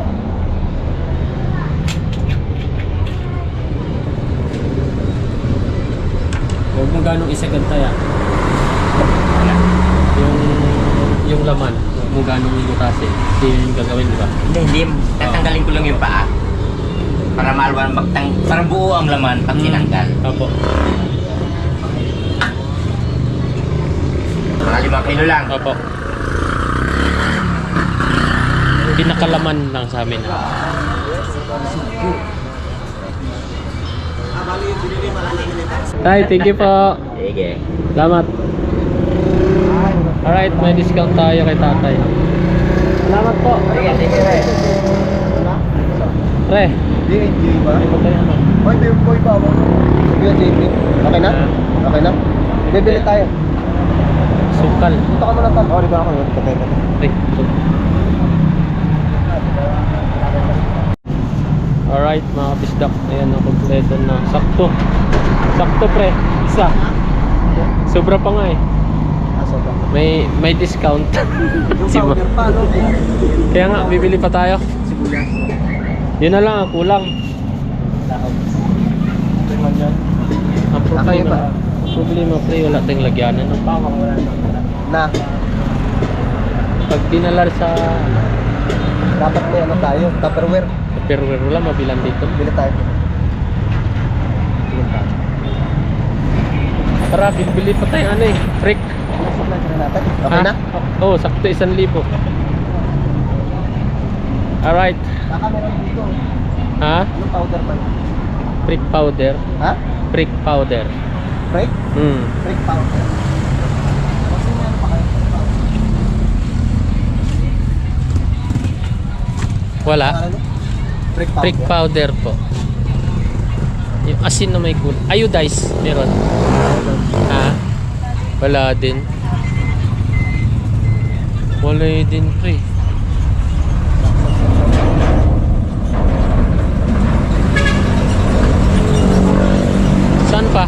Speaker 4: Huwag mo ganong isagad tayo. Yung laman, huwag mo ganong igutasin. Hindi yun yung gagawin, di ba?
Speaker 9: hindi. Tatanggalin ko lang yung paa. Para maalwan para buo ang laman pag tinanggal.
Speaker 4: Opo.
Speaker 9: Mga 5 kilo lang.
Speaker 4: Opo. Pinakalaman lang sa amin. Tay, thank you po.
Speaker 9: Sige.
Speaker 4: Salamat. Alright, may discount tayo kay tatay. Salamat po.
Speaker 9: Sige, sige.
Speaker 4: Pre.
Speaker 2: DNJ ba? Oy, may boy ba ako? Yung JP. Okay na? Okay na? Bibili tayo.
Speaker 4: Sukal.
Speaker 2: Dito ka muna pa. Oh, di ba ako? Patay na.
Speaker 4: Ay, alright mga bisdak, ayan ang kompleto na. Sakto. Sakto pre. Isa. Sobra pa nga eh. May discount.
Speaker 2: Yung powder pa, no?
Speaker 4: Kaya nga, bibili pa tayo.
Speaker 2: Sibuyas.
Speaker 4: Yun na lang, kulang.
Speaker 2: Tingnan yan.
Speaker 4: Ang problema pre, wala tayong lagyanan ng bawang.
Speaker 2: Na,
Speaker 4: Pag dinalar sa
Speaker 2: dapat may ano tayo, Tupperware.
Speaker 4: Tupperware, wala mabilan dito.
Speaker 2: Bili tayo.
Speaker 4: Tara, bibili pa tayo ano eh, frick.
Speaker 2: natin. Okay na?
Speaker 4: Oo, sakto 1,000. Alright.
Speaker 2: Baka meron dito.
Speaker 4: Ha?
Speaker 2: Anong powder ba yun?
Speaker 4: Prick powder.
Speaker 2: Ha?
Speaker 4: Prick powder.
Speaker 2: Break?
Speaker 4: Hmm.
Speaker 2: Break powder.
Speaker 4: Wala.
Speaker 2: Ano? Break powder.
Speaker 4: Prick powder po. Yung asin na may gulay. Iodize, meron. Ha? Wala din. Wala din, pre. Saan pa?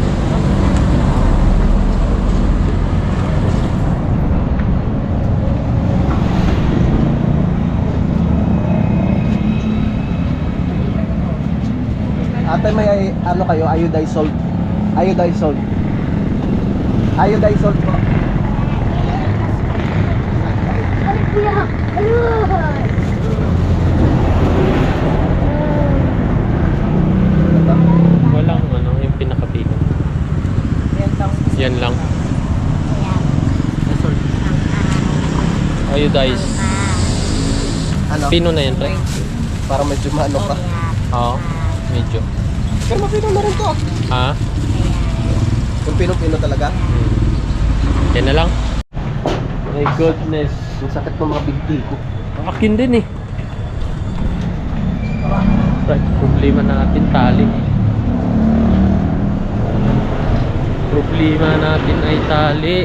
Speaker 2: Ate, may ano kayo, iodized salt. Iodized salt. Iodized salt po.
Speaker 4: Walang ano, yung pinakapilo. Yan lang. Iodize.
Speaker 2: Ano?
Speaker 4: Pino na yan, pre?
Speaker 2: Para medyo maano pa.
Speaker 4: Oo, medyo.
Speaker 2: Pero mapino na rin to.
Speaker 4: Ha?
Speaker 2: Yung pino-pino talaga.
Speaker 4: Yan na lang. My goodness.
Speaker 2: Yung sakit ng mga bigti ko.
Speaker 4: Akin din eh. Right, problema natin tali. Problema natin ay tali.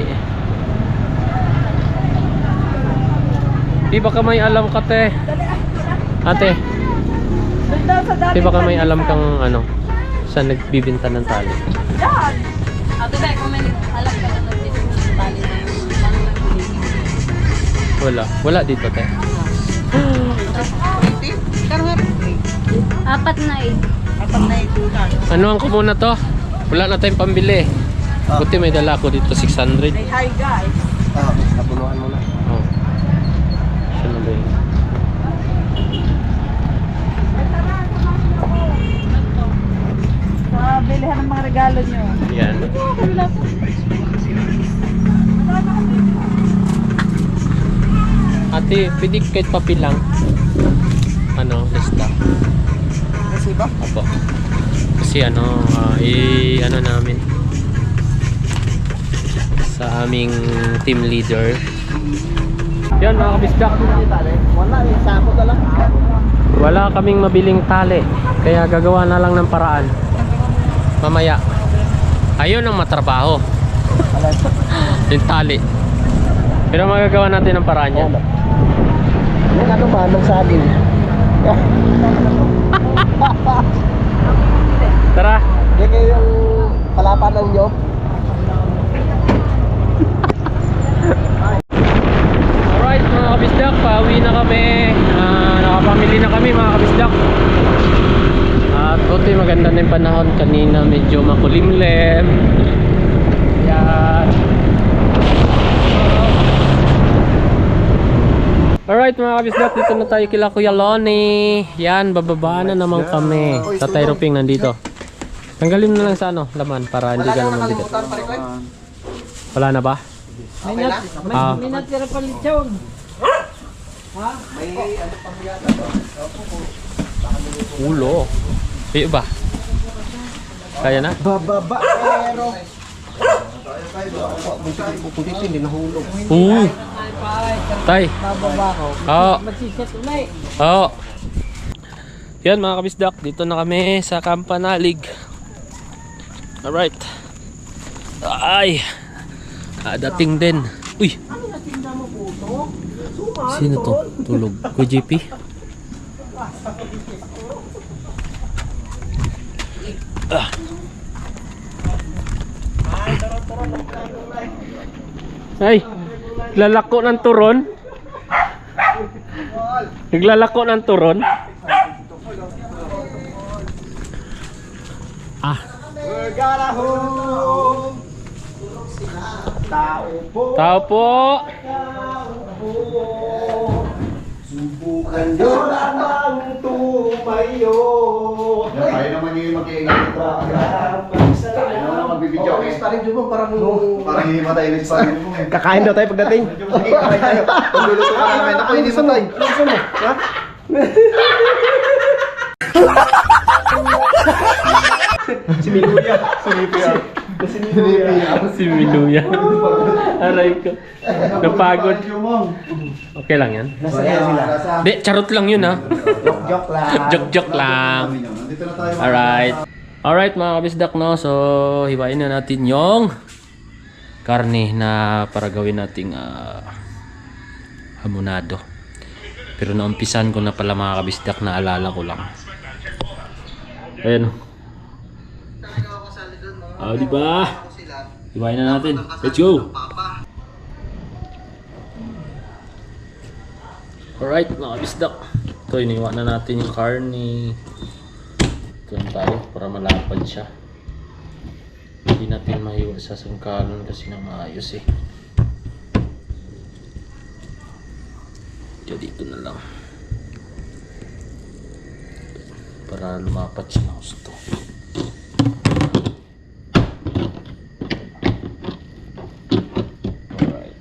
Speaker 4: Di baka may alam ka, te? Ate, di baka may alam kang ano, saan nagbibinta ng tali?
Speaker 10: Yan! Ate, dahil kung may alam ka na doon dito ng tali na yun, paano nagpili?
Speaker 4: Wala. Wala dito, te.
Speaker 10: Apat na eh.
Speaker 4: Ano ang muna to? Wala na tayong pambili. Buti may dala ko dito 600.
Speaker 10: Hi guys!
Speaker 2: Ah, napunuan mo na.
Speaker 4: Oh. Saan na ba yun?
Speaker 10: Sa bilihan ng mga regalo nyo.
Speaker 4: Yan. Ate, pwede kahit papel lang. Ano, lista.
Speaker 2: Kasi ba?
Speaker 4: Apo. Kasi ano, ano namin sa aming team leader. Yan mga kabisdak.
Speaker 2: Wala eh, sako na lang.
Speaker 4: Wala kaming mabiling tali. Kaya gagawa na lang ng paraan. Mamaya. Ayun ang matrabaho. Yung tali. Pero magagawa natin ng paraan yan.
Speaker 2: Yung ano ba, nang saging.
Speaker 4: Tara.
Speaker 2: Yan kayo yung palapanan nyo.
Speaker 4: Alright mga kabisdak, pauwi na kami. Nakapamili na kami mga kabisdak. At buti maganda na yung panahon. Kanina medyo makulimlim. Yan. Alright mga kabisdak, dito na tayo kila Kuya Lonnie. Yan, bababa na naman kami. Tatay Ruping nandito. Tanggalin na lang sa ano, laman para hindi ka naman bigat. Wala na ba?
Speaker 10: May natira pa lechon.
Speaker 4: Ulo. Iyo ba? Kaya na?
Speaker 2: Bababa, pero... Bunti hindi nahulog.
Speaker 4: Tay.
Speaker 10: Bababa ko.
Speaker 4: Oo.
Speaker 10: Magsiset ulit.
Speaker 4: Oo. Yan mga kabisdak, dito na kami sa Kampanalig. Alright. Ay. Dating din. Uy. Sino to? Tulog. Kuya JP? Ay. Naglalako ng turon. Naglalako ng turon. Tao po.
Speaker 2: Subukan nyo lamang tumayo.
Speaker 11: Tayo naman yung mag-iingat ito. Tayo naman magbibidyo.
Speaker 6: kanin dyan mo, parang...
Speaker 2: Parang hihimatay na sa pagin mo.
Speaker 8: Kakain daw tayo pagdating.
Speaker 2: Sige, kain tayo. Pagluluto ka namin. Ako, hindi matay.
Speaker 8: Ano gusto mo? Ha? Si Miluya.
Speaker 4: Si Miluya. Aray ko. Napagod. Okay lang yan.
Speaker 8: Nasaya sila.
Speaker 4: Di, charot lang yun ha.
Speaker 8: Joke lang.
Speaker 4: Joke lang.
Speaker 2: Nandito na tayo.
Speaker 4: Alright mga kabisdak, no? So, hiwain na natin yung karne na para gawin nating hamonado. Pero naumpisan ko na pala mga kabisdak, naalala ko lang. Ayan. Di ba? Hiwain na natin. Let's go! Alright mga kabisdak. Ito, iniwa na natin yung karne. Ito lang tayo para malapad siya. Hindi natin mahiwa sa sangkalan kasi na maayos eh. Dito na lang. Para lumapat siya ng gusto. Alright.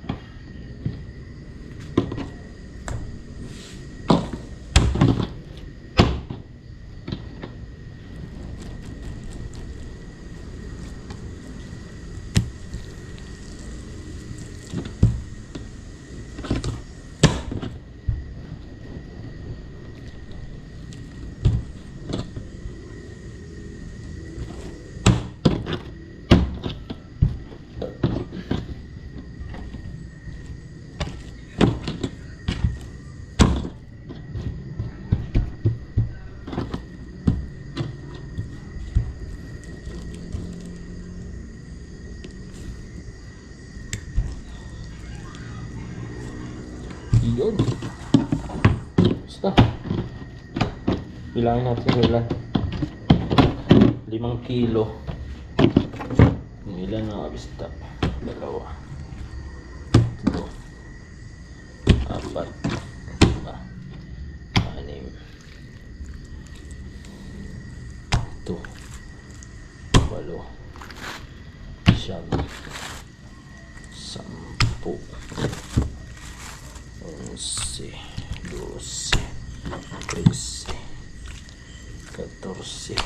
Speaker 4: Yun. Basta. Bilangin natin kung ilan. 5 kilo. Yung ilan na kabista. 2. 3. 4. 5. 6. 7. 8. 9. 10. 11, 12, 13, 14,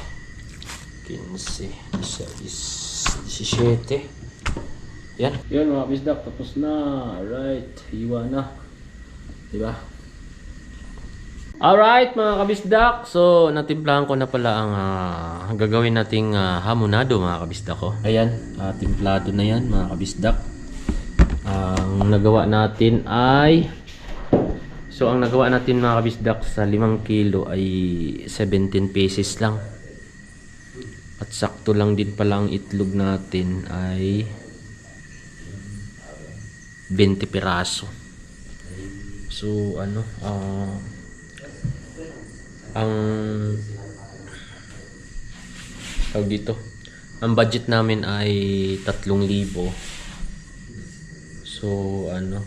Speaker 4: 15, 16, 17. Yan. Yan mga bisdak, tapos na. Alright, hiwa na. Diba? Alright mga kabisdak. So, natimplahan ko na pala ang gagawin nating hamonado mga kabisdak ko. Ayan, timplado na yan mga kabisdak. Ang nagawa natin ay ang nagawa natin mga kabisdak sa 5 kilo ay 17 pieces lang. At sakto lang din pala ang itlog natin ay 20 piraso. So ano, ang tawag dito, ang budget namin ay 3,000. So ano,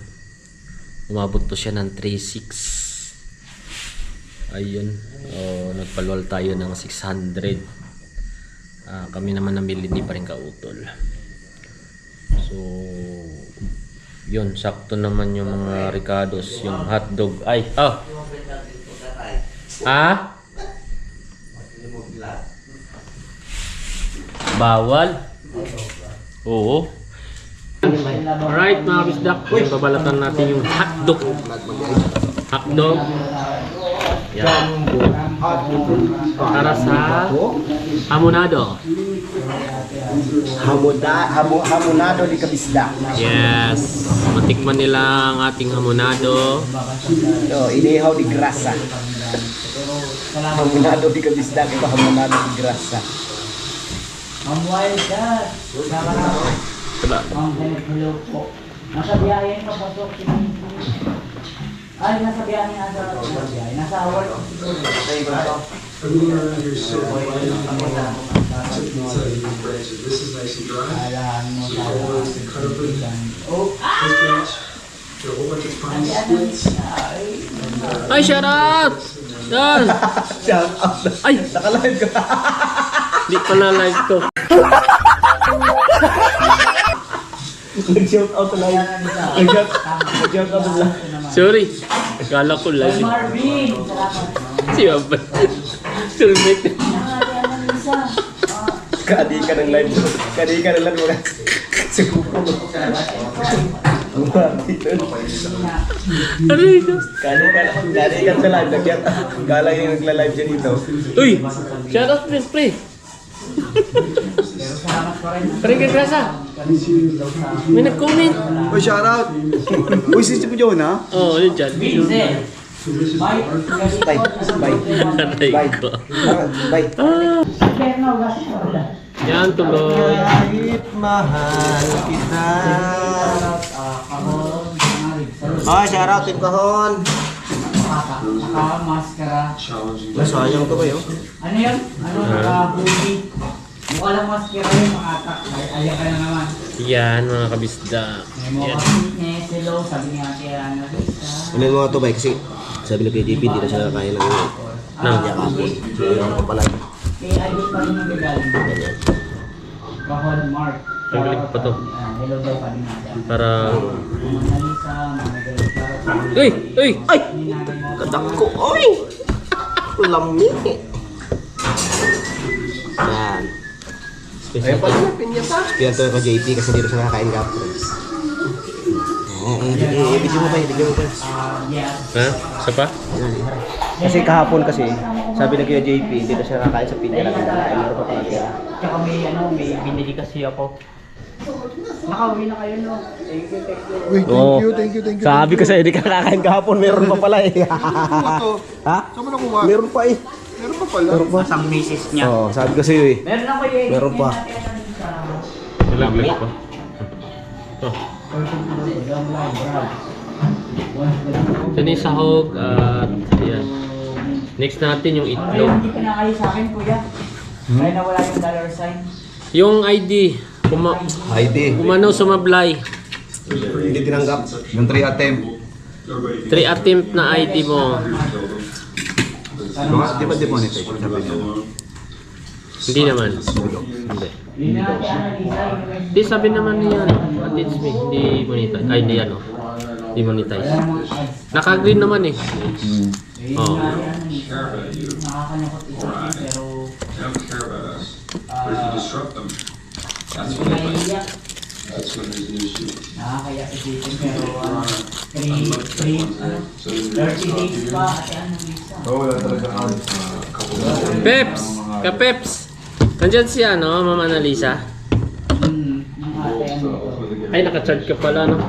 Speaker 4: umabot to siya ng 3,600. Ayun, nagpalwal tayo ng 600. Kami naman namili, di pa rin kautol. So yun, sakto naman yung mga ricados, yung hotdog. Ay, bawal? Oo. Alright mga bisdak, babalatan natin yung hotdog. Hotdog. Yan. Para sa hamonado.
Speaker 8: Hamonado di kabisda.
Speaker 4: Yes. Matikman nila ang ating hamonado.
Speaker 8: Inihaw di grasa. Hamonado di kabisda, ito hamonado di grasa.
Speaker 4: Diba?
Speaker 10: Nasa biyahe pa pasok si ay, nasa biyahe nasa awal.
Speaker 4: Ay, shout out! Yan!
Speaker 8: Shout out!
Speaker 4: Ay!
Speaker 8: Naka-live ka!
Speaker 4: Di pala live to.
Speaker 8: Nag-shout out na live. Nag-shout out na.
Speaker 4: Sorry. Akala ko live.
Speaker 10: Marvin!
Speaker 4: Si Mabay. Soulmate.
Speaker 8: Kadi ka ng live. Kadi ka ng live mga. Ang dito.
Speaker 4: Aray ko.
Speaker 8: Kadi ka sa live. Kala yung nagla-live dyan dito.
Speaker 4: Uy! Shout out friend, pre. Parang kagrasa. May nag-comment.
Speaker 2: Uy, shoutout! Uy, si John ha?
Speaker 4: Oo, yun dyan.
Speaker 2: Bye. Bye.
Speaker 4: Aray ko.
Speaker 2: Bye.
Speaker 4: Yan, tuloy.
Speaker 8: Kahit mahal kita. Oh, shoutout Team Kahon.
Speaker 10: Maskara.
Speaker 8: Nasayang to kayo.
Speaker 10: Ano yun? Ano? Naka-hoodie. Mukha lang maskara yung makatak. Ayaw ka na naman.
Speaker 4: Yan, mga kabisda.
Speaker 10: May mukha fitness. Hello. Sabi niya kaya Analisa.
Speaker 8: Ano yung mga to ba? Kasi sabi na kay JP, di na siya kaya ng yakapon. So, yung kapalay.
Speaker 10: Kaya ayun pa rin magagaling. Kahon Mark.
Speaker 4: Pagalik pa to.
Speaker 10: Hello daw pa rin natin.
Speaker 4: Para...
Speaker 10: Analisa. Mga
Speaker 4: Uy! Uy!
Speaker 8: Ay! Kadak ko! Oy! Lami! Yan. Ayun pala yung pinyata. Pinyata ko JP kasi dito siya nakakain kapon. Ibigay mo pa, ibigay mo pa.
Speaker 4: Ha? Isa pa?
Speaker 8: Kasi kahapon kasi, sabi na kaya JP, hindi na siya nakakain sa pinya lang. Meron pa pala kaya.
Speaker 10: Tsaka may binili kasi ako. Nakauwi na kayo, no? Thank you, thank you.
Speaker 2: Uy, thank you.
Speaker 8: Sabi ko sa'yo, hindi ka nakakain kahapon, meron pa pala eh. Ha?
Speaker 2: Saan mo nakuha?
Speaker 8: Meron pa eh.
Speaker 2: Meron pa pala.
Speaker 8: Meron pa.
Speaker 10: Isang misis niya.
Speaker 8: Oo, sabi ko sa'yo eh.
Speaker 10: Meron ako yung
Speaker 8: Meron pa.
Speaker 4: Nalaglag pa. Oh. Ito na yung sahog at yan. Next natin yung
Speaker 10: Ano
Speaker 4: itlog.
Speaker 10: hindi ka nakayo sa akin, kuya? Kaya nawala yung dollar sign.
Speaker 4: Yung ID.
Speaker 2: ID.
Speaker 4: Umano sumablay.
Speaker 2: Hindi tinanggap. Yung 3 attempt.
Speaker 4: 3 attempt na ID mo.
Speaker 2: Di ba demonetize? Sabi niya.
Speaker 4: Hindi naman. Hindi.
Speaker 10: Hindi na natin analisa.
Speaker 4: Hindi sabi naman niya ano. At it's me. Hindi monetize. Ay hindi ano. Hindi monetize. Naka-green naman eh. Oo.
Speaker 10: Nakakalungkot isipin pero naiiyak. Nakakaya isipin pero 30 days pa at ano visa.
Speaker 2: Oo, wala talaga.
Speaker 4: Peps! Ka-Peps! Nandyan si ano, Mama Annalisa?
Speaker 10: Yung ate ano to.
Speaker 4: Ay, naka-charge ka pala no?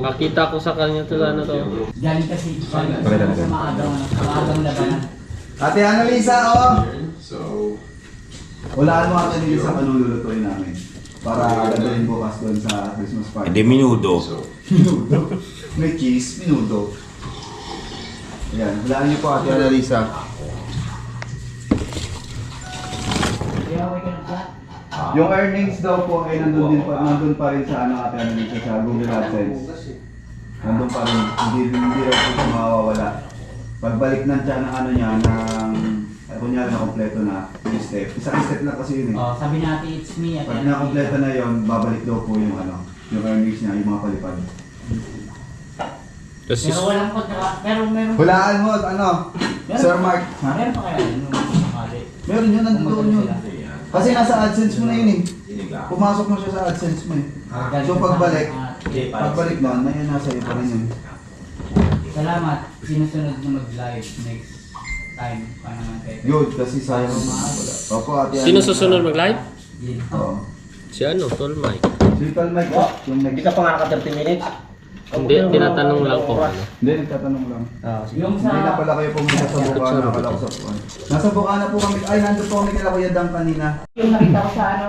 Speaker 4: Nakita ko sa kanya to ano to.
Speaker 10: Galing kasi sa maagang labanan.
Speaker 2: Ate Annalisa, oh! Walaan mo Ate Annalisa panululutuin namin. Para gagawin bukas doon sa Christmas party.
Speaker 6: Hindi minudo.
Speaker 2: Minudo. May cheese, minudo. Ayan, walaan niyo po Ate Annalisa.
Speaker 10: Kaya okay ka na siya.
Speaker 2: Yung earnings daw po ay nandun pa rin sa ano Ate Annalisa sa Google AdSense. Nandun pa rin, hindi raw po siya mawawala. Pagbalik ng tiyan ng ano niya, ng kunyari na kompleto na yung step. Isang step na kasi yun eh.
Speaker 10: Oh, sabi natin it's me at
Speaker 2: Pag na-kompleto na yun, babalik daw po yung ano, yung earnings niya, yung mga palipad.
Speaker 4: Tapos
Speaker 10: pero walang kontra, pero meron.
Speaker 2: Hulaan mo, ano, Sir Mark. Ha?
Speaker 10: Meron pa kaya yung sakali.
Speaker 2: Meron yun, nandoon yun. Kasi nasa AdSense mo na yun eh. Pumasok mo siya sa AdSense mo eh. So pagbalik nun, may nasa iyo pa rin yun.
Speaker 10: Salamat. Sinusunod na mag-live next time pa naman tayo.
Speaker 2: Yun, kasi sayang wala. Opo, Ate
Speaker 4: sino susunod mag-live?
Speaker 2: Oo.
Speaker 4: Si ano, Tol Mike.
Speaker 2: Little Mike po. Yung
Speaker 8: Hindi ka pa nga naka 30 minutes.
Speaker 4: Hindi, tinatanong lang ko. Ano.
Speaker 2: Hindi, nagtatanong lang.
Speaker 10: Yung
Speaker 2: Hindi na
Speaker 10: sa...
Speaker 2: pala kayo pumunta sa Bukana, nakala ko sa Bukana. Nasa Bukana po kami, ay nandun po kami kala Kuya Dang kanina.
Speaker 10: Yung nakita ko sa ano,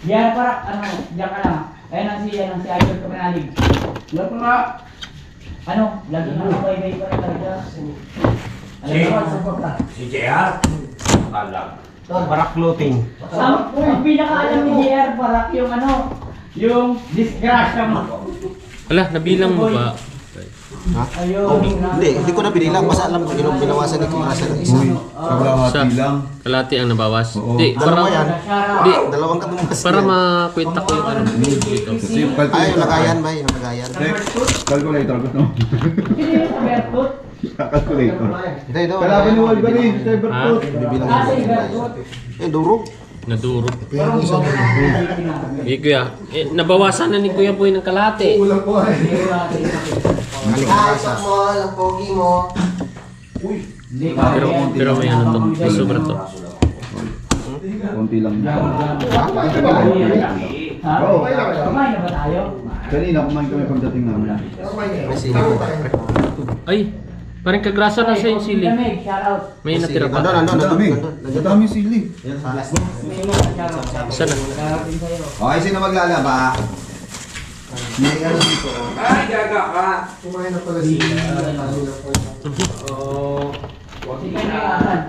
Speaker 10: yan para, ano, diyan ka lang. Ayun ang si Idol Kapanalig. Wala pa nga. Ano, lagi na nakabay-bay pa rin talaga. Alam mo, support ka.
Speaker 6: Si JR? Alam.
Speaker 8: Barak clothing.
Speaker 10: Ang pinakaalam ni JR Barak yung ano, yung disgrasya mo.
Speaker 4: Ala, nabilang mo ba?
Speaker 6: Hindi ko na binilang. Basta alam ko yung binawasan ni Kumasa ng isa.
Speaker 2: Kalahati lang.
Speaker 4: Kalati ang nabawas.
Speaker 2: Oo.
Speaker 4: Di,
Speaker 6: Dalawa yan.
Speaker 4: Di,
Speaker 6: Dalawang katumbas
Speaker 4: para
Speaker 6: yan.
Speaker 4: makwenta ko yung ano dito.
Speaker 2: Kasi yung
Speaker 6: Ay, yung lagayan ba? Yung lagayan.
Speaker 2: Calculator ko no. Calculator.
Speaker 6: Hindi, no.
Speaker 2: Kalaban ni Wolverine, Cybertooth.
Speaker 6: Bibilang yung eh, durog.
Speaker 4: Nadurog. Eh, kuya, nabawasan na ni Kuya Boy ng kalate.
Speaker 2: Ulang po ay.
Speaker 6: Malikasa. Ang pogi mo.
Speaker 4: Pero may ano to, may sobra to.
Speaker 2: Konti lang.
Speaker 10: Oo. Kumain na ba tayo?
Speaker 2: Kanina kumain kami pagdating namin.
Speaker 6: May sili ko tayo.
Speaker 4: Ay, parang kagrasa na sa yung sili.
Speaker 10: Lamig, shoutout.
Speaker 4: May natira pa.
Speaker 6: Nandun.
Speaker 2: Madami sili.
Speaker 4: Isa na.
Speaker 2: Okay, sino maglalaba? May ano dito.
Speaker 6: Ay, gaga ka.
Speaker 2: Kumain na pala sila.
Speaker 10: Sige na, asan?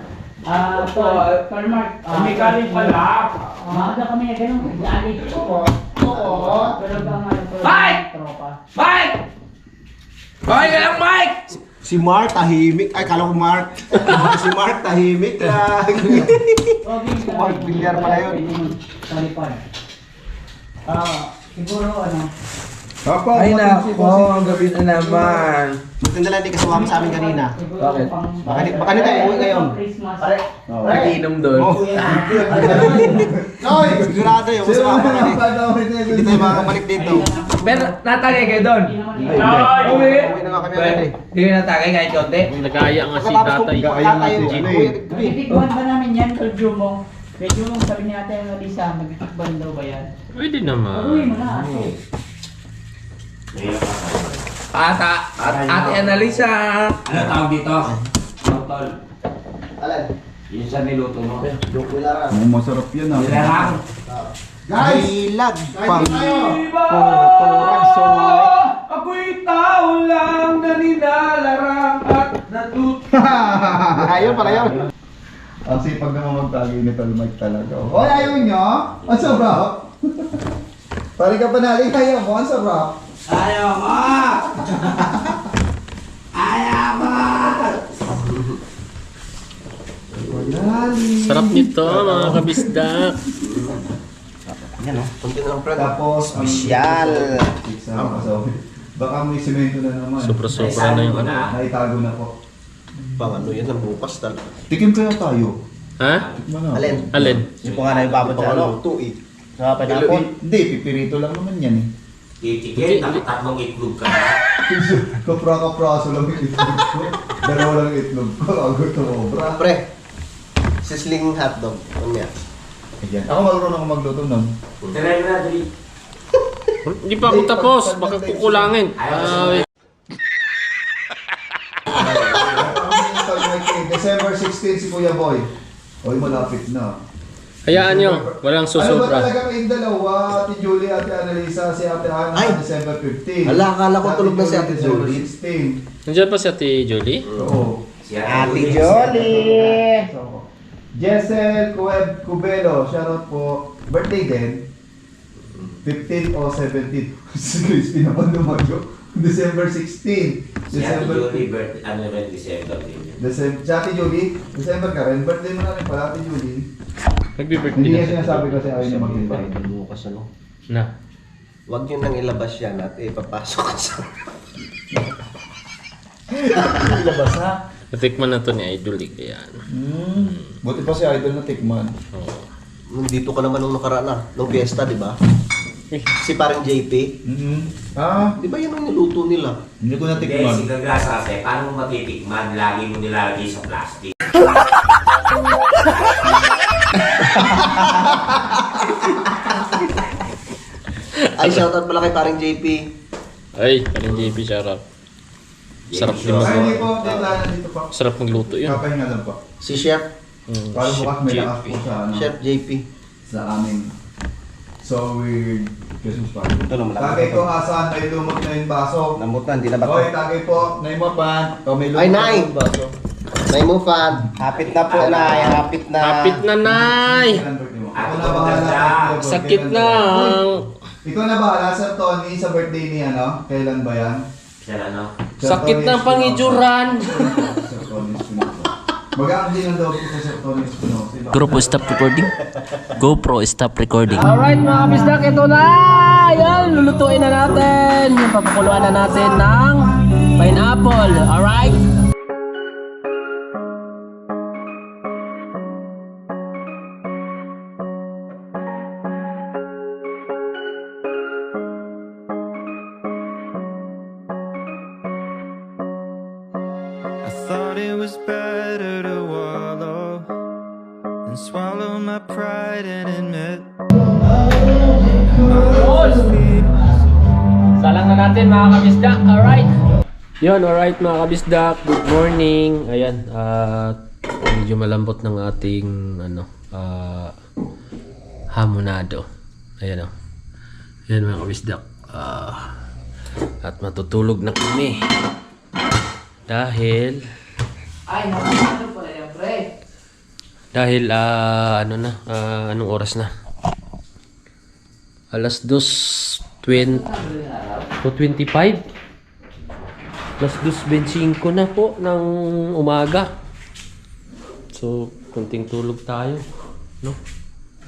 Speaker 10: Palmark. Kami galing pala. Maaga kami na ganun. Galing. Oo. Pero bang ano to? Mike! Tropa.
Speaker 6: Mike! Okay ka lang, Mike! Si Mark tahimik. Ay, kala ko Mark. Si Mark tahimik lang. Mark Villar pala yun.
Speaker 10: Talipad. Siguro ano?
Speaker 2: Ay nako, ang gabi na naman.
Speaker 6: Buti na lang di ka sumama sa amin kanina.
Speaker 10: Bakit?
Speaker 6: Baka na tayo uwi ngayon.
Speaker 2: Nakiinom doon.
Speaker 6: Noy! Sigurado yun. Mas sumama ka Hindi tayo makakabalik dito.
Speaker 8: Ben, natagay kayo doon.
Speaker 6: Uwi na nga kami agad eh.
Speaker 8: Hindi na natagay kahit konti.
Speaker 4: Nagaya nga si tatay.
Speaker 10: Titikman ba namin yan, Tol Jumong? Kay Jumong, sabi niya natin yung Alisa, magtitikban daw ba yan?
Speaker 4: Pwede
Speaker 10: Uwi
Speaker 4: naman.
Speaker 10: mo na, ate.
Speaker 8: Ate Analisa.
Speaker 9: Ano tawag dito? Tol.
Speaker 6: Alan?
Speaker 9: Yung sa niluto mo.
Speaker 6: Yung kulara.
Speaker 2: Oh, masarap yan ah.
Speaker 9: Nilarang.
Speaker 6: Guys! Ilag! Pang...
Speaker 8: Ako'y tao lang na nilalarang at
Speaker 6: Ayun pala yun.
Speaker 2: Ang sipag naman magtagi ni Tol Mike talaga. Hoy, ayaw nyo? Ang sarap. Pari ka panali, ayaw mo, ang sarap.
Speaker 9: Ayaw mo! Ayaw mo!
Speaker 4: Sarap nito mga kabisdak.
Speaker 6: Yan o. Kunti na lang Fred.
Speaker 2: Tapos,
Speaker 6: Special.
Speaker 2: Baka may semento na naman.
Speaker 4: Sobra-sobra na yung ano.
Speaker 2: Naitago na po.
Speaker 6: Pang ano yan, ang bukas talaga.
Speaker 2: Tikim kaya tayo.
Speaker 4: Ha?
Speaker 2: Tikman na.
Speaker 6: Alin?
Speaker 4: Alin?
Speaker 6: Yung nga na yung babad sa ano? Tuit. Sa
Speaker 2: Hindi, pipirito lang naman yan eh.
Speaker 9: Titikit, tatlong itlog ka.
Speaker 2: Kapra-kapraso lang yung itlog ko. Dalawa lang yung itlog ko. Ako ito, obra.
Speaker 6: Pre, sizzling hotdog. Ano yan?
Speaker 2: Ayan. Ako marunong ako magluto nun.
Speaker 9: Try mo na, Dri.
Speaker 4: Hindi pa ako tapos. Baka kukulangin.
Speaker 2: December 16 si Kuya Boy. Oy, malapit na.
Speaker 4: Hayaan nyo. Walang
Speaker 2: Ano ba
Speaker 4: susobra.
Speaker 2: talaga kayong dalawa? Ate Julie, Ate Annalisa, si Ate Ana,
Speaker 6: Ay!
Speaker 2: December 15.
Speaker 6: Hala, akala ko tulog na si Ate
Speaker 2: December
Speaker 6: Julie.
Speaker 2: 16.
Speaker 4: Nandiyan pa si Ate Jolie?
Speaker 2: Oo.
Speaker 9: Si
Speaker 6: Ate Jolie!
Speaker 2: Jessel Cubelo, shoutout po. Birthday din. 15 o 17. Si Crispy naman lumayo. December 16.
Speaker 9: Si Ate
Speaker 2: December
Speaker 9: Julie, ano rin, December din yun.
Speaker 2: Si Ate Julie, December ka rin. Birthday mo na rin pala, Ate Julie.
Speaker 4: Nagbe-birthday
Speaker 2: Hindi
Speaker 4: na
Speaker 2: niya
Speaker 4: siya.
Speaker 2: sinasabi kasi ayaw niya mag-invite.
Speaker 6: Bukas ano?
Speaker 4: Na.
Speaker 6: Huwag nyo nang ilabas yan at ipapasok ka sa...
Speaker 2: Labas ha?
Speaker 4: Natikman na to ni Idol eh. Kaya ano.
Speaker 2: Buti pa si Idol na tikman.
Speaker 4: Oo.
Speaker 6: Nandito ka naman nung nakaraan na. Nung fiesta, di ba? Si parang JP.
Speaker 2: Ah,
Speaker 6: Di ba yun ang niluto nila?
Speaker 2: hindi ko
Speaker 9: Hindi, si
Speaker 2: natikman.
Speaker 9: Gagrasa kasi, paano mo matitikman? Lagi mo nilalagay sa plastic.
Speaker 6: Ay, shoutout pala kay parang JP.
Speaker 4: Ay, paling JP sarap. Sarap din
Speaker 2: Ay, hindi
Speaker 4: mag-
Speaker 2: po, deadline dito po.
Speaker 4: Sarap magluto yun.
Speaker 2: Kapahinga lang po.
Speaker 6: Si Chef.
Speaker 2: Para bukas may
Speaker 4: Chef
Speaker 2: lakas po sa ano.
Speaker 6: Chef JP.
Speaker 2: Sa amin. So weird. Christmas party.
Speaker 6: Ito naman.
Speaker 2: Tagay ko asan, may lumot na yung baso.
Speaker 6: Namot na, hindi na ba
Speaker 2: Hoy, tagay po, naimapan. O may lumot
Speaker 6: Ay,
Speaker 2: na
Speaker 6: Nay!
Speaker 2: yung baso.
Speaker 6: Nay mo fan. Hapit na po, Nay. Hapit na.
Speaker 4: Kapit na, Nay!
Speaker 2: Kailan birthday mo?
Speaker 9: Ako
Speaker 2: Ako na
Speaker 9: na
Speaker 2: bahala.
Speaker 9: maganda.
Speaker 4: Sakit na.
Speaker 2: Ikaw na bahala, Sir Tony, sa birthday ni ano? Kailan ba yan?
Speaker 3: Sakit ng pangijuran.
Speaker 2: Sir Tony Espinosa. Mag-aandi lang daw po sa Sir Tony Espinosa.
Speaker 3: GoPro stop recording. GoPro stop recording.
Speaker 4: Alright mga kabisdak, ito na! Yan, lulutuin na natin. Yung papakuluan na natin ng pineapple. Alright?
Speaker 7: I thought it was better to wallow and swallow my pride and admit
Speaker 4: Salang na natin mga kabisdak. Alright? Yun, alright mga kabisdak. Good morning. Ayan, medyo malambot ng ating hamonado. Ayan o. Ayan mga kabisdak. At matutulog na kami. Dahil anong oras na? Alas 2:25. Alas 2:25 na po ng umaga. So, kunting tulog tayo, no?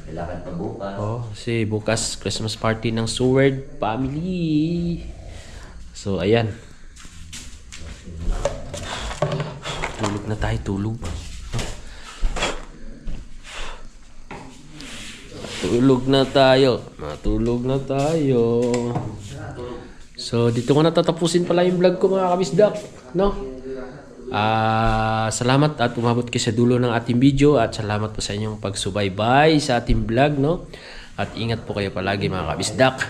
Speaker 3: Kailangan pa bukas.
Speaker 4: Oh, kasi bukas Christmas party ng Seward family. So, ayan. Tulog na tayo, tulog. Tulog na tayo. Matulog na tayo. So, dito ko natatapusin pala yung vlog ko mga kabisdak, no? Salamat at umabot kayo sa dulo ng ating video at salamat po sa inyong pagsubaybay sa ating vlog, no? At ingat po kayo palagi mga kabisdak.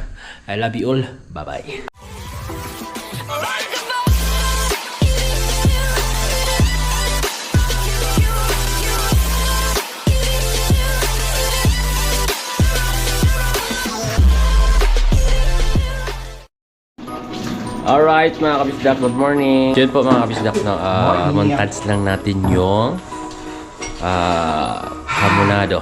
Speaker 4: I love you all. Bye-bye. Alright mga kabisdak, good morning. Yun po mga kabisdak, no, montage lang natin yung hamonado,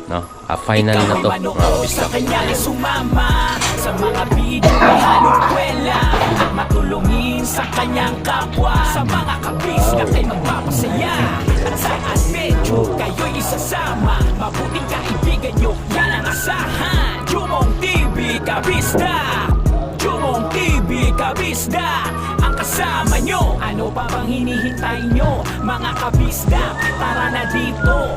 Speaker 4: no? Final na to mga kabisdak.
Speaker 5: Kanya ay sumama sa mga video may halong kwela at matulungin sa kanyang kapwa. Sa mga kabisdak ay magpapasaya at sa adventure kayo'y isasama. Mabuting kaibigan nyo, yan ang asahan. Jumong TV Kabisdak, Jumong TV Kabisdak, ang kasama nyo. Ano pa bang hinihintay nyo mga kabisdak? Tara na dito